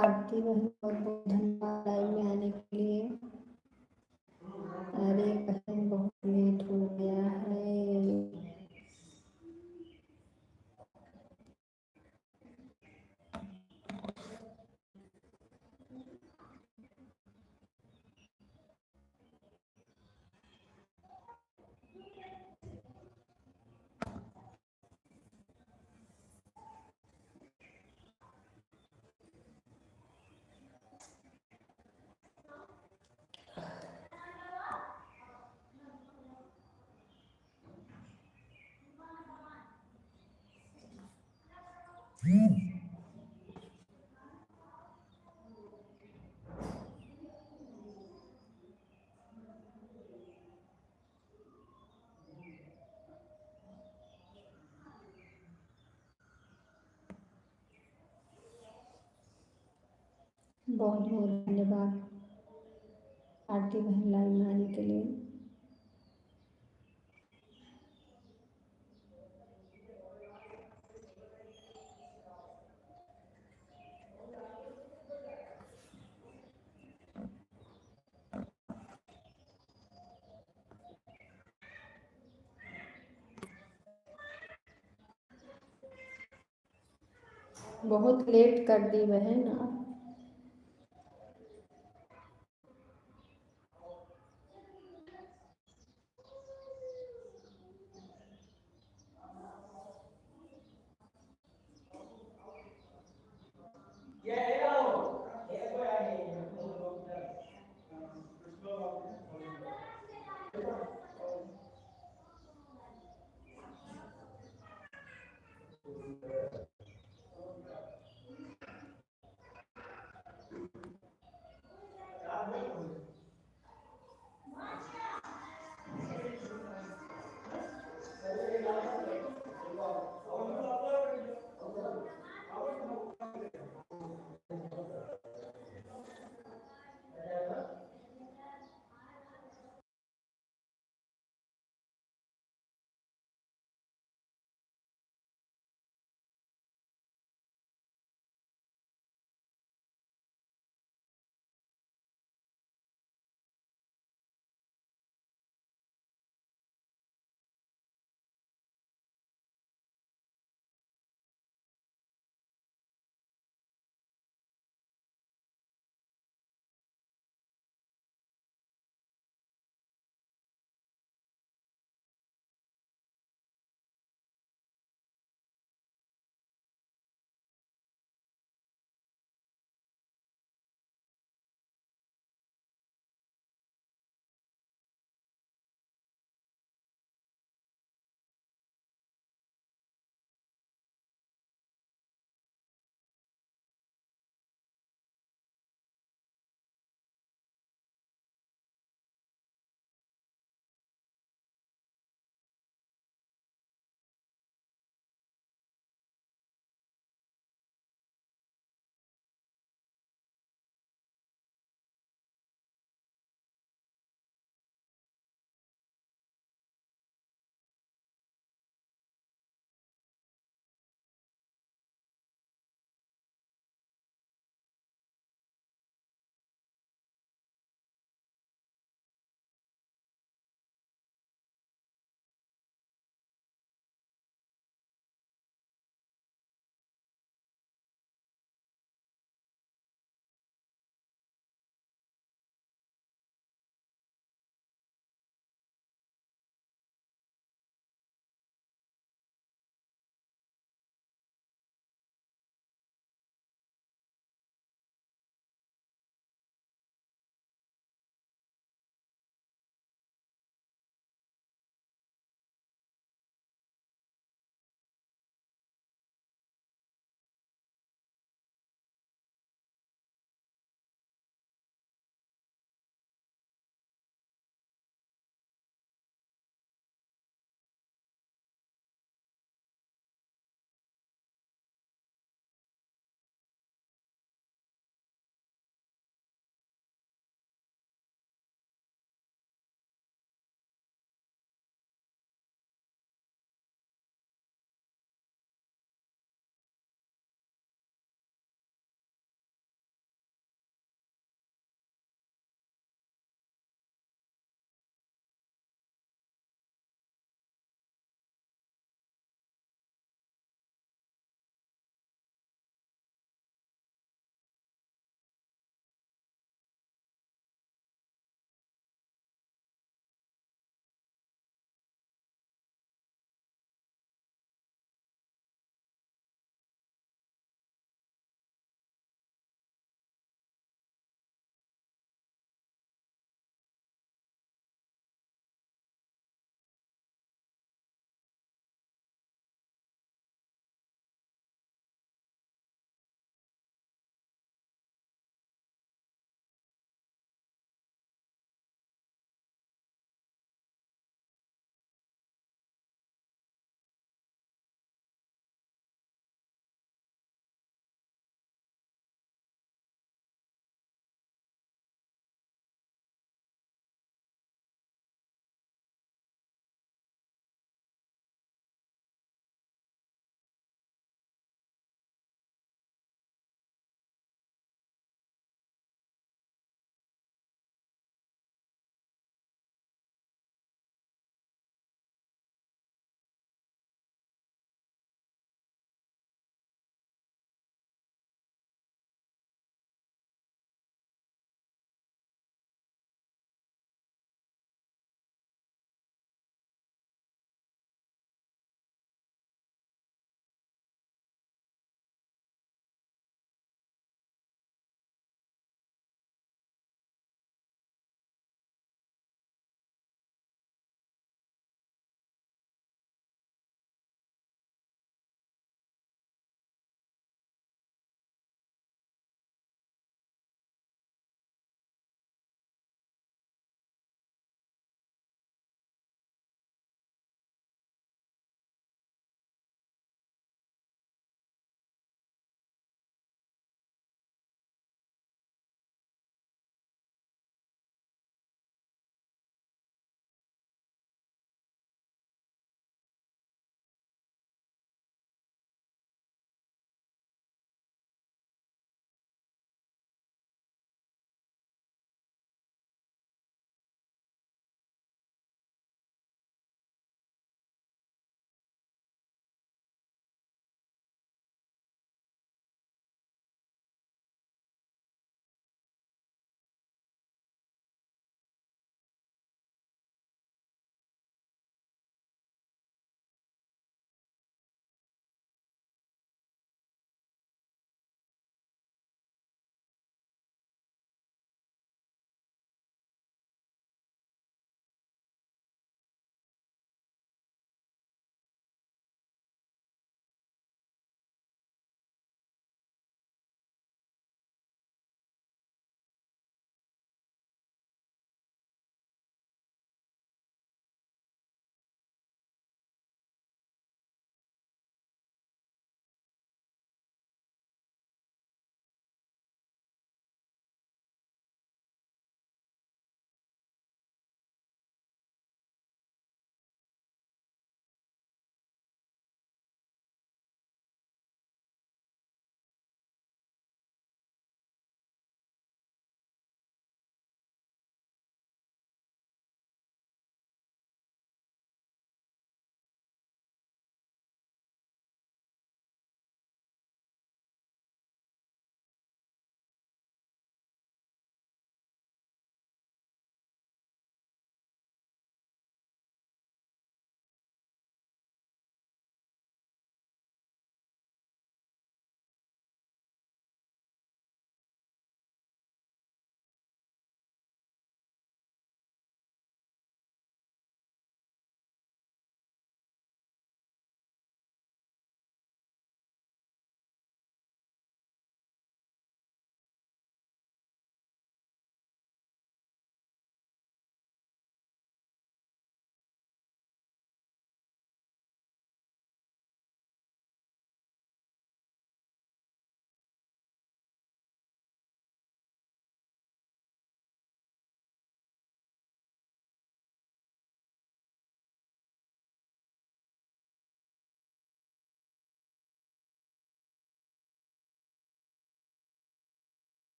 आरती बहन बहुत बहुत धन्यवाद लाइव में आने के लिए। अरे बहन बहुत लेट हो गया है। बहुत बहुत धन्यवाद आरती बहन लाइव में आने के लिए। बहुत लेट कर दी बहन आप।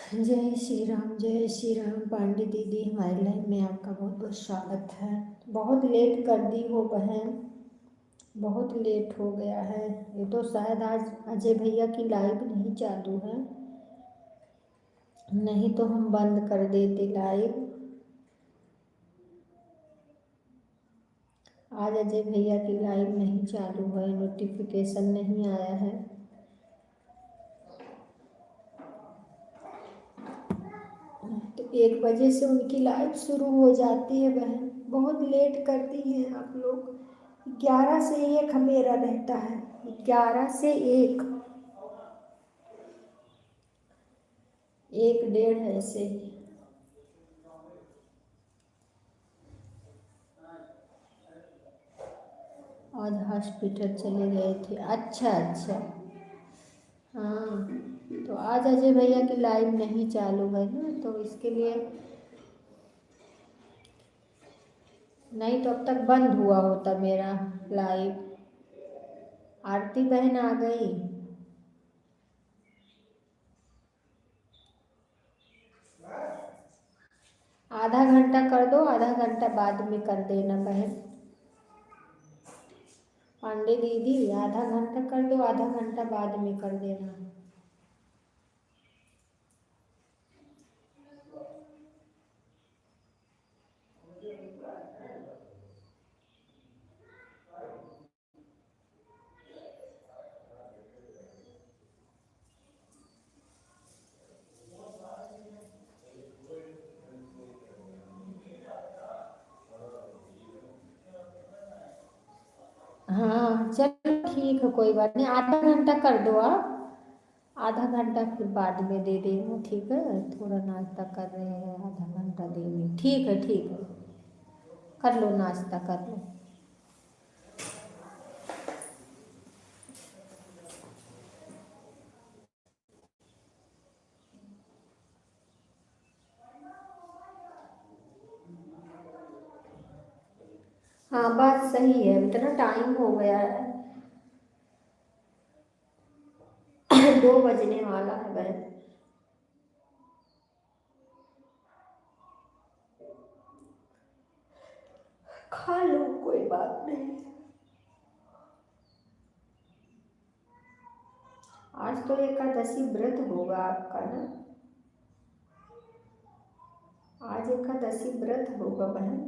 जय श्री राम पांडे दीदी, हमारे लाइव में आपका बहुत बहुत स्वागत है। बहुत लेट कर दी हो बहन, बहुत लेट हो गया है। ये तो शायद आज अजय भैया की लाइव नहीं चालू है, नहीं तो हम बंद कर देते लाइव। आज अजय भैया की लाइव नहीं चालू है, नोटिफिकेशन नहीं आया है। तो 1 बजे से उनकी लाइव शुरू हो जाती है बहन, बहुत लेट करती हैं आप लोग। 11 से 1 मेरा रहता है, 11 से 1, 1 डेढ़ ऐसे ही। आज हॉस्पिटल चले गए थे। अच्छा अच्छा, हाँ। तो आज अजय भैया की लाइव नहीं चालू है ना, तो इसके लिए नहीं तो अब तक बंद हुआ होता मेरा लाइव। आरती बहन आ गई। आधा घंटा कर दो, आधा घंटा बाद में कर देना बहन। पांडे दीदी आधा घंटा कर दो, आधा घंटा बाद में कर देना। हाँ चलो ठीक है, कोई बात नहीं, आधा घंटा कर दो आप। आधा घंटा फिर बाद में दे देना, ठीक है। थोड़ा नाश्ता कर रहे हैं, आधा घंटा देंगे, ठीक है ठीक है। कर लो नाश्ता कर लो। हाँ बात सही है, इतना टाइम हो गया है। 2 बजने वाला है बहन। खा लो, कोई बात नहीं। आज तो एकादशी व्रत होगा आपका ना? आज एकादशी व्रत होगा बहन।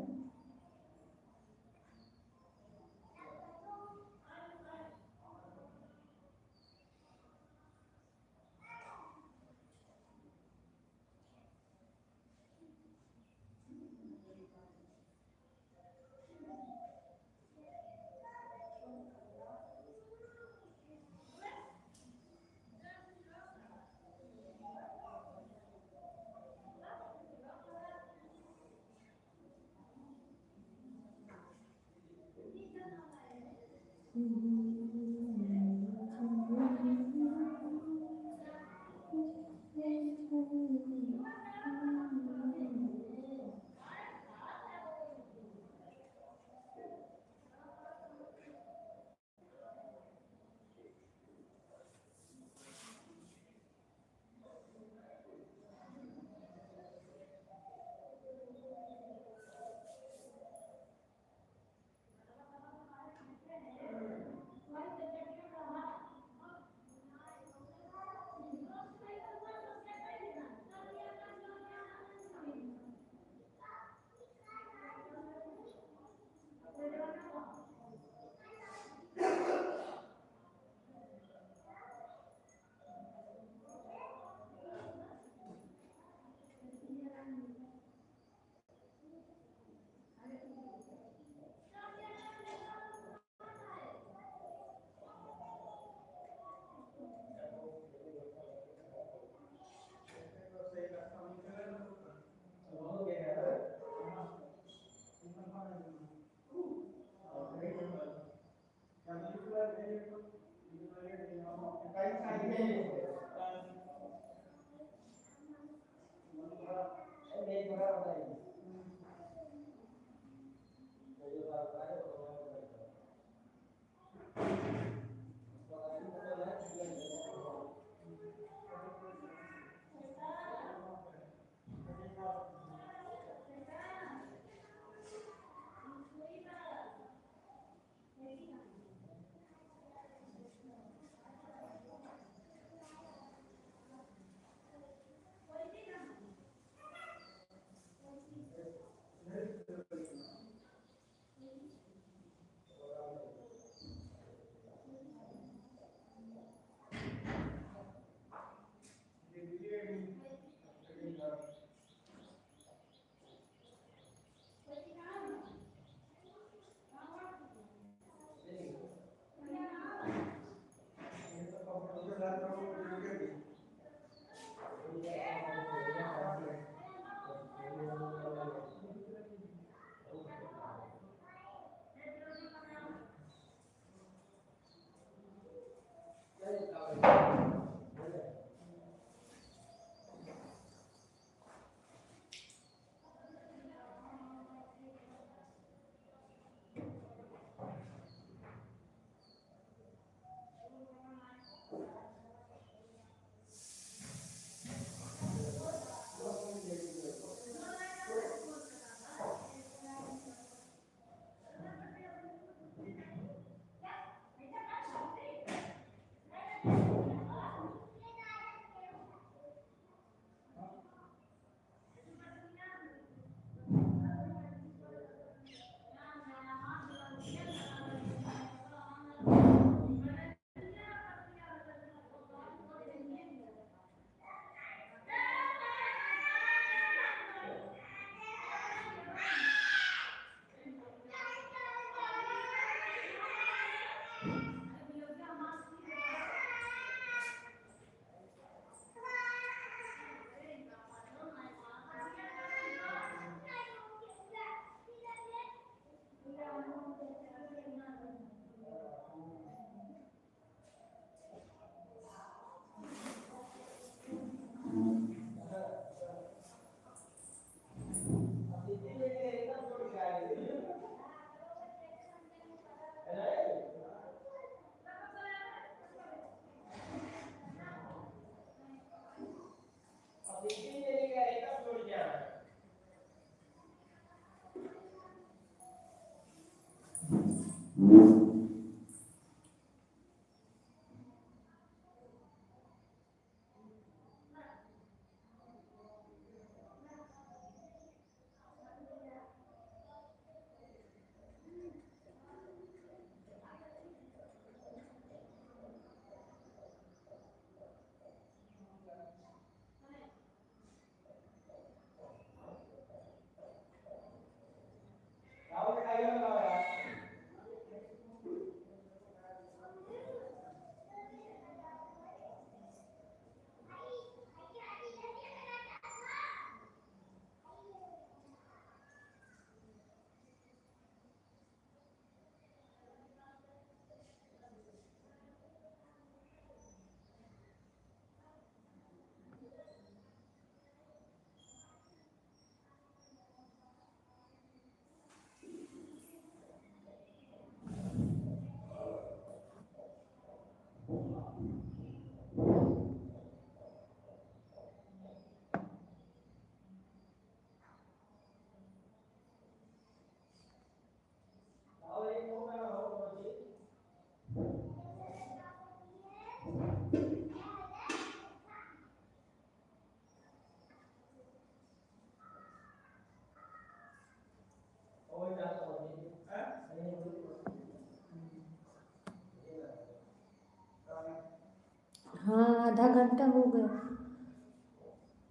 हाँ, आधा घंटा हो गया।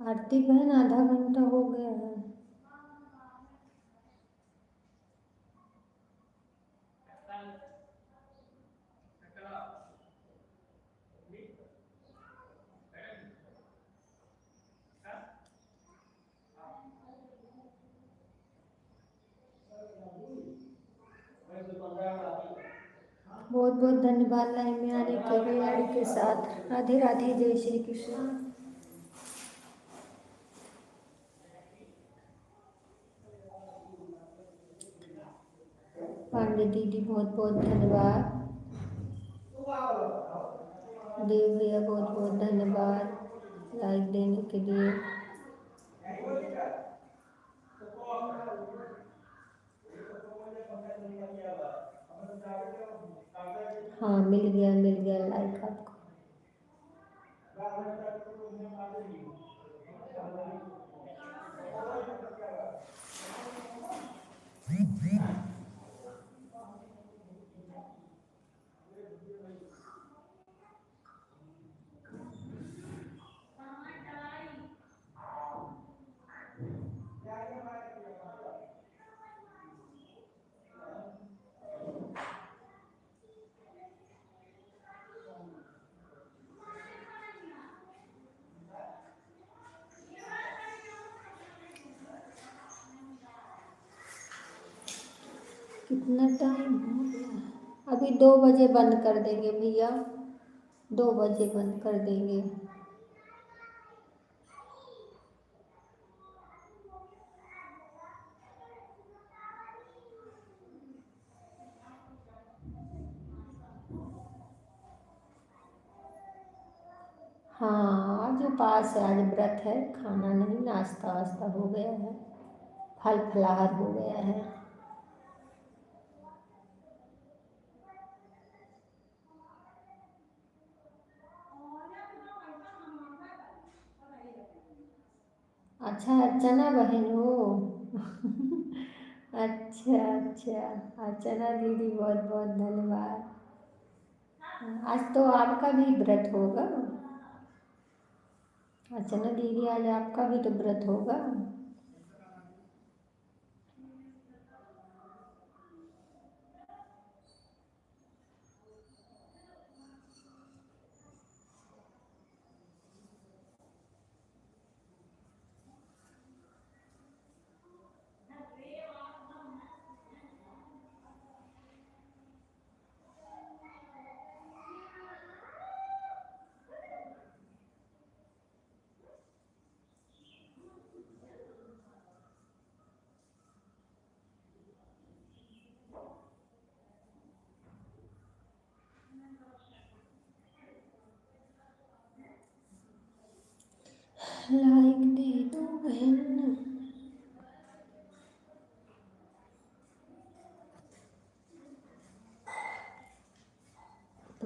आरती बहन, आधा घंटा हो गया है। बहुत बहुत धन्यवाद लाइन में आने के लिए आड़ी के साथ। राधे राधे, जय श्री कृष्ण। पांडे दीदी बहुत बहुत धन्यवाद। देव भैया बहुत बहुत धन्यवाद लाइक देने के लिए। हाँ, मिल गया लाइक आपको। कितना टाइम हो गया? अभी 2 बजे बंद कर देंगे भैया, 2 बजे बंद कर देंगे। हाँ, आज उपास है, आज व्रत है, खाना नहीं, नाश्ता वास्ता हो गया है, फल फलाहार हो गया है। अच्छा, अर्चना बहन हो। अच्छा अच्छा, अर्चना दीदी बहुत बहुत धन्यवाद। आज तो आपका भी व्रत होगा। अर्चना दीदी, आज आपका भी तो व्रत होगा।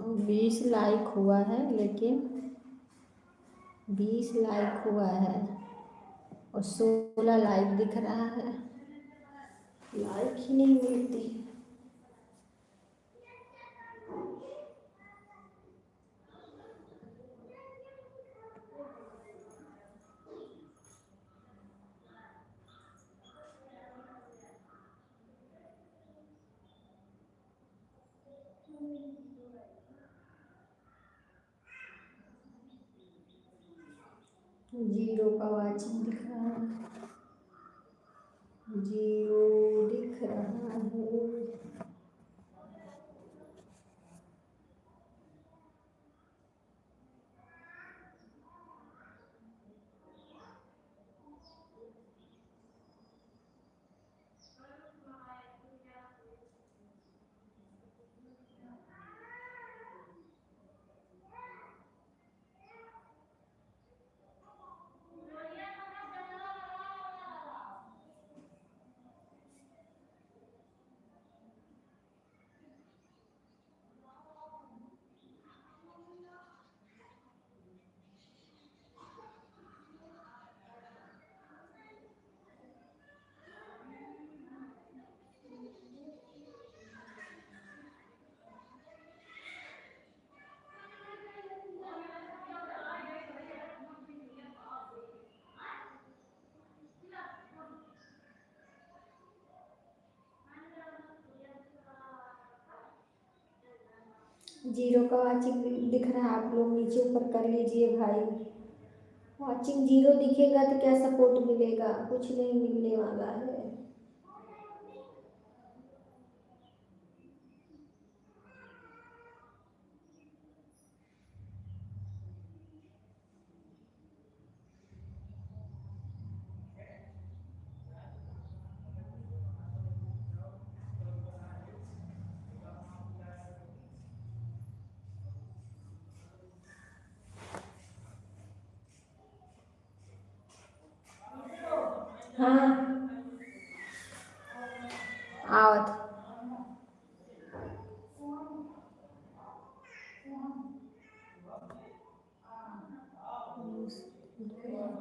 20 लाइक हुआ है, लेकिन 20 लाइक हुआ है और 16 लाइक दिख रहा है, लाइक ही नहीं मिलती। जीरो का वाचिंग दिख रहा है, जीरो दिख रहा है। जीरो का वाचिंग दिख रहा है, आप लोग नीचे ऊपर कर लीजिए भाई। वाचिंग जीरो दिखेगा तो क्या सपोर्ट मिलेगा, कुछ नहीं मिलने वाला है। हाँ आवत।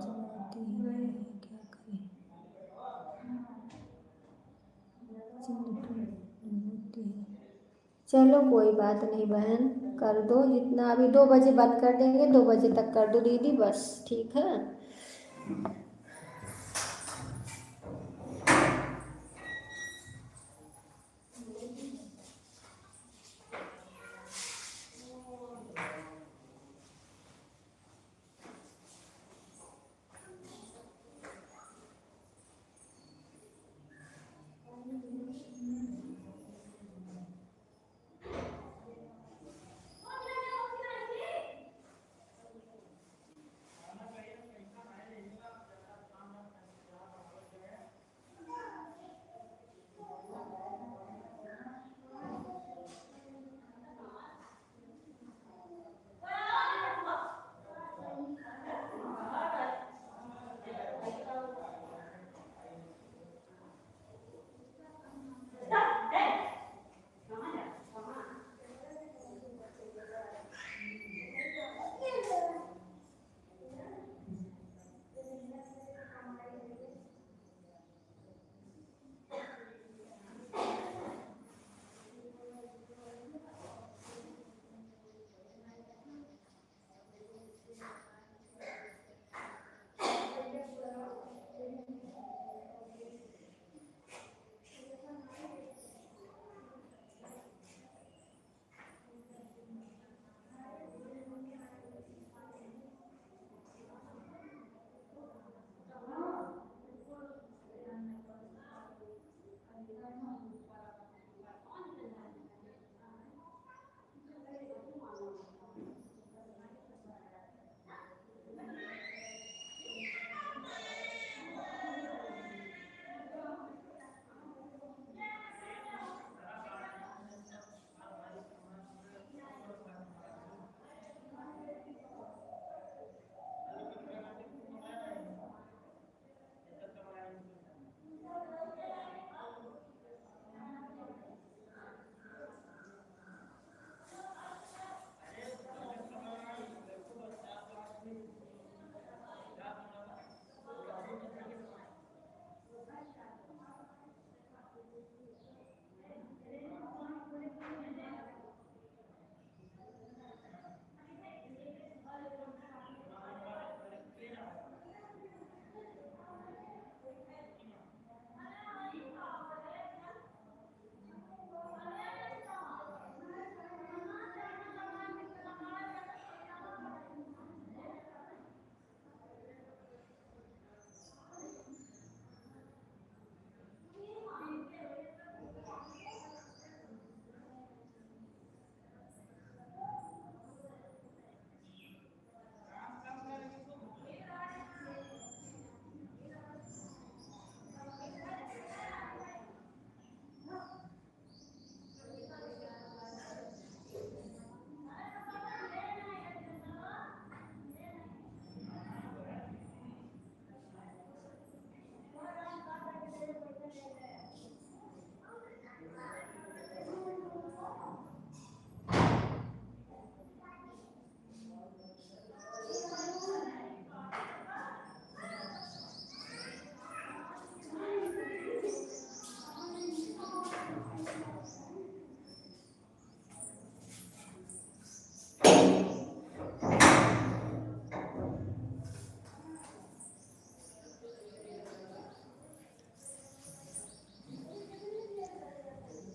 चलाती ही नहीं है, क्या करें। होती है। चलो कोई बात नहीं बहन, कर दो जितना, अभी 2 बजे बंद कर देंगे, 2 बजे तक कर दो दीदी, बस ठीक है।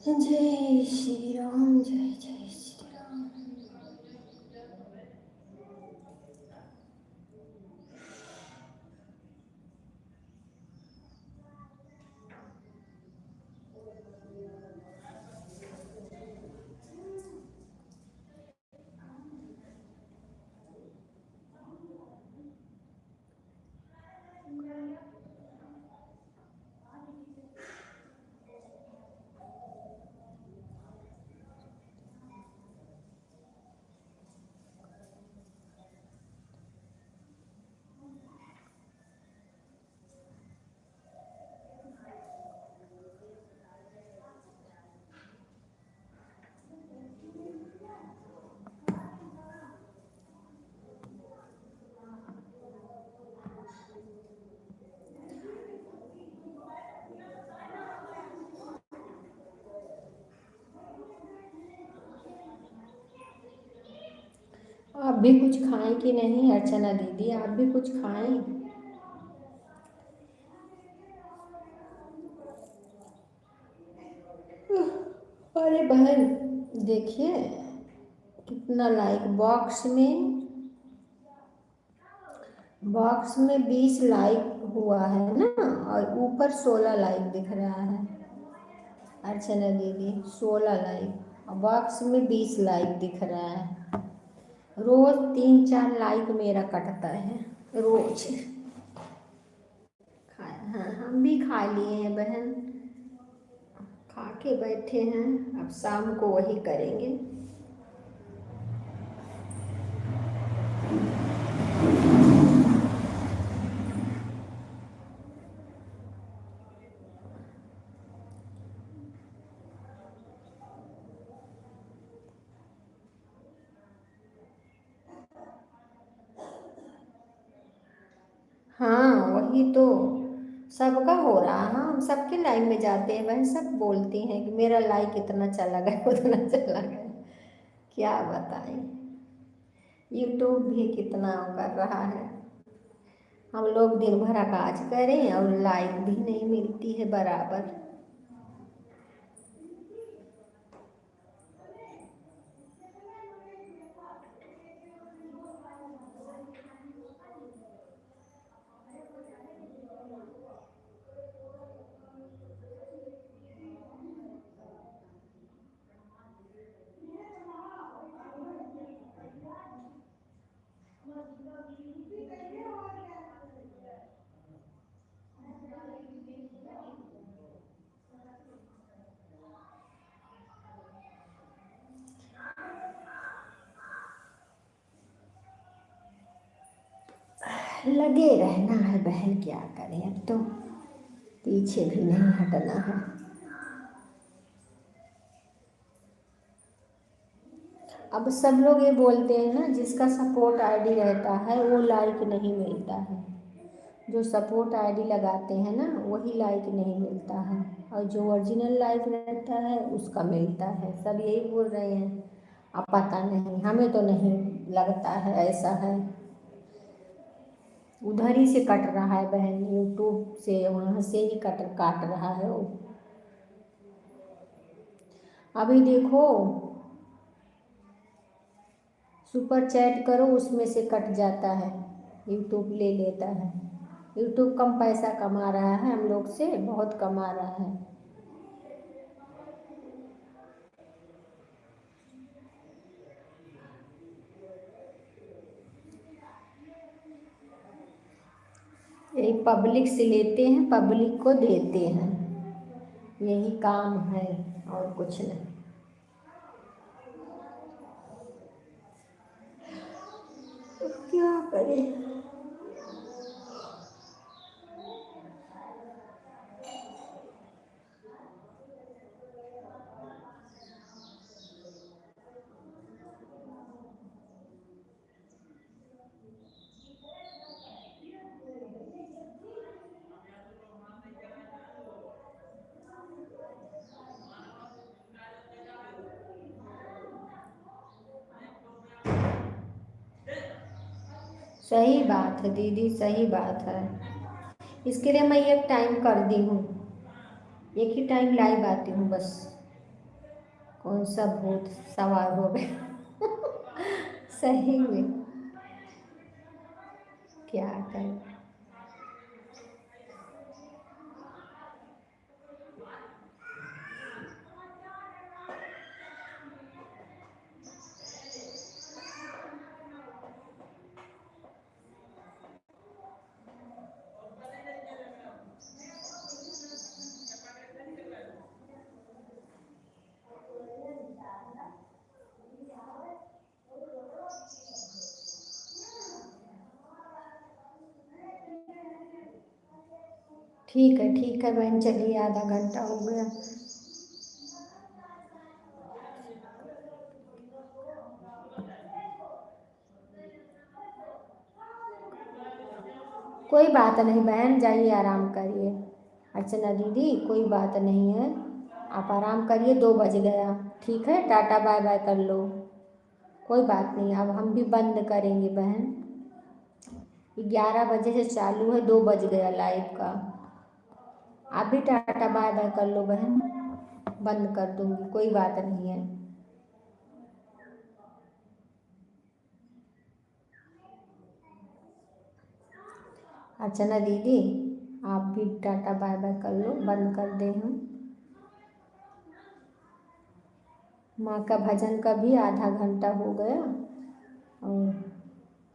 जय श्री राम, जय जय श्री राम। आप भी कुछ खाएं कि नहीं अर्चना दीदी, आप भी कुछ खाएं। अरे बहन देखिए कितना लाइक, बॉक्स में 20 लाइक हुआ है ना, और ऊपर 16 लाइक दिख रहा है अर्चना दीदी, 16 लाइक, और बॉक्स में 20 लाइक दिख रहा है। रोज 3-4 लाइक मेरा कटता है रोज। हाँ हम भी खा लिए हैं बहन, खा के बैठे हैं, अब शाम को वही करेंगे। हाँ वही तो, सबका हो रहा है, हम सबके लाइन में जाते हैं बहन, सब बोलती हैं कि मेरा लाइक इतना चला गया उतना चला गया, क्या बताएं। यूट्यूब भी कितना कर रहा है, हम लोग दिन भर काज करें और लाइक भी नहीं मिलती है बराबर। लगे रहना है बहन, क्या करें, अब तो पीछे भी नहीं हटना है। अब सब लोग ये बोलते हैं ना, जिसका सपोर्ट आईडी रहता है वो लाइक नहीं मिलता है, जो सपोर्ट आईडी लगाते हैं ना वही लाइक नहीं मिलता है, और जो ओरिजिनल लाइक रहता है उसका मिलता है, सब यही बोल रहे हैं। अब पता नहीं, हमें तो नहीं लगता है ऐसा है, उधर ही से कट रहा है बहन, यूट्यूब से वहाँ से ही काट रहा है वो। अभी देखो सुपर चैट करो उसमें से कट जाता है, यूट्यूब ले लेता है। यूट्यूब कम पैसा कमा रहा है हम लोग से, बहुत कमा रहा है। यही पब्लिक से लेते हैं, पब्लिक को देते हैं, यही काम है और कुछ नहीं। क्या करें। सही बात है दीदी, सही बात है, इसके लिए मैं एक टाइम कर दी हूँ, एक ही टाइम लाइव आती हूँ बस। उन सब भूत सवार हो गए। सही में क्या करें। ठीक है बहन, चलिए आधा घंटा हो गया। कोई बात नहीं बहन, जाइए आराम करिए। अर्चना दीदी कोई बात नहीं है, आप आराम करिए, 2 बज गया। ठीक है, टाटा बाय बाय कर लो। कोई बात नहीं, अब हम भी बंद करेंगे बहन। 11 बजे से चालू है, 2 बज गया लाइव का। आप भी टाटा बाय बाय कर लो बहन, बंद कर दूँगी, कोई बात नहीं है। अर्चना दीदी आप भी टाटा बाय बाय कर लो, बंद कर दें हम। माँ का भजन का भी आधा घंटा हो गया, और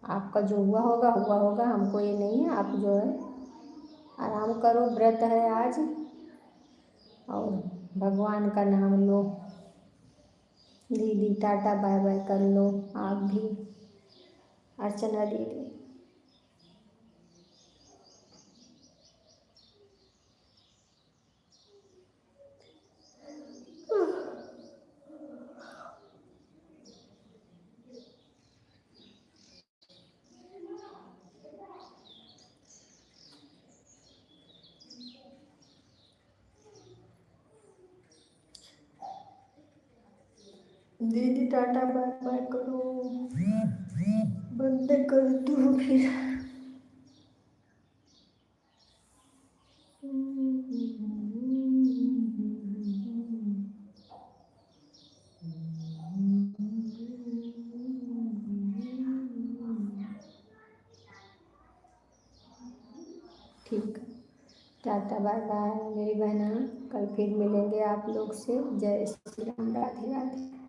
आपका जो हुआ होगा, हमको ये नहीं है। आप जो है आराम करो, व्रत है आज, और भगवान का नाम लो। दीदी टाटा बाय बाय कर लो आप भी, अर्चना दीदी। दीदी टाटा बाय बाय करो, बंद कर दो फिर। ठीक है, टाटा बाय बाय मेरी बहना, कल फिर मिलेंगे आप लोग से। जय श्री राम, राधे राधे।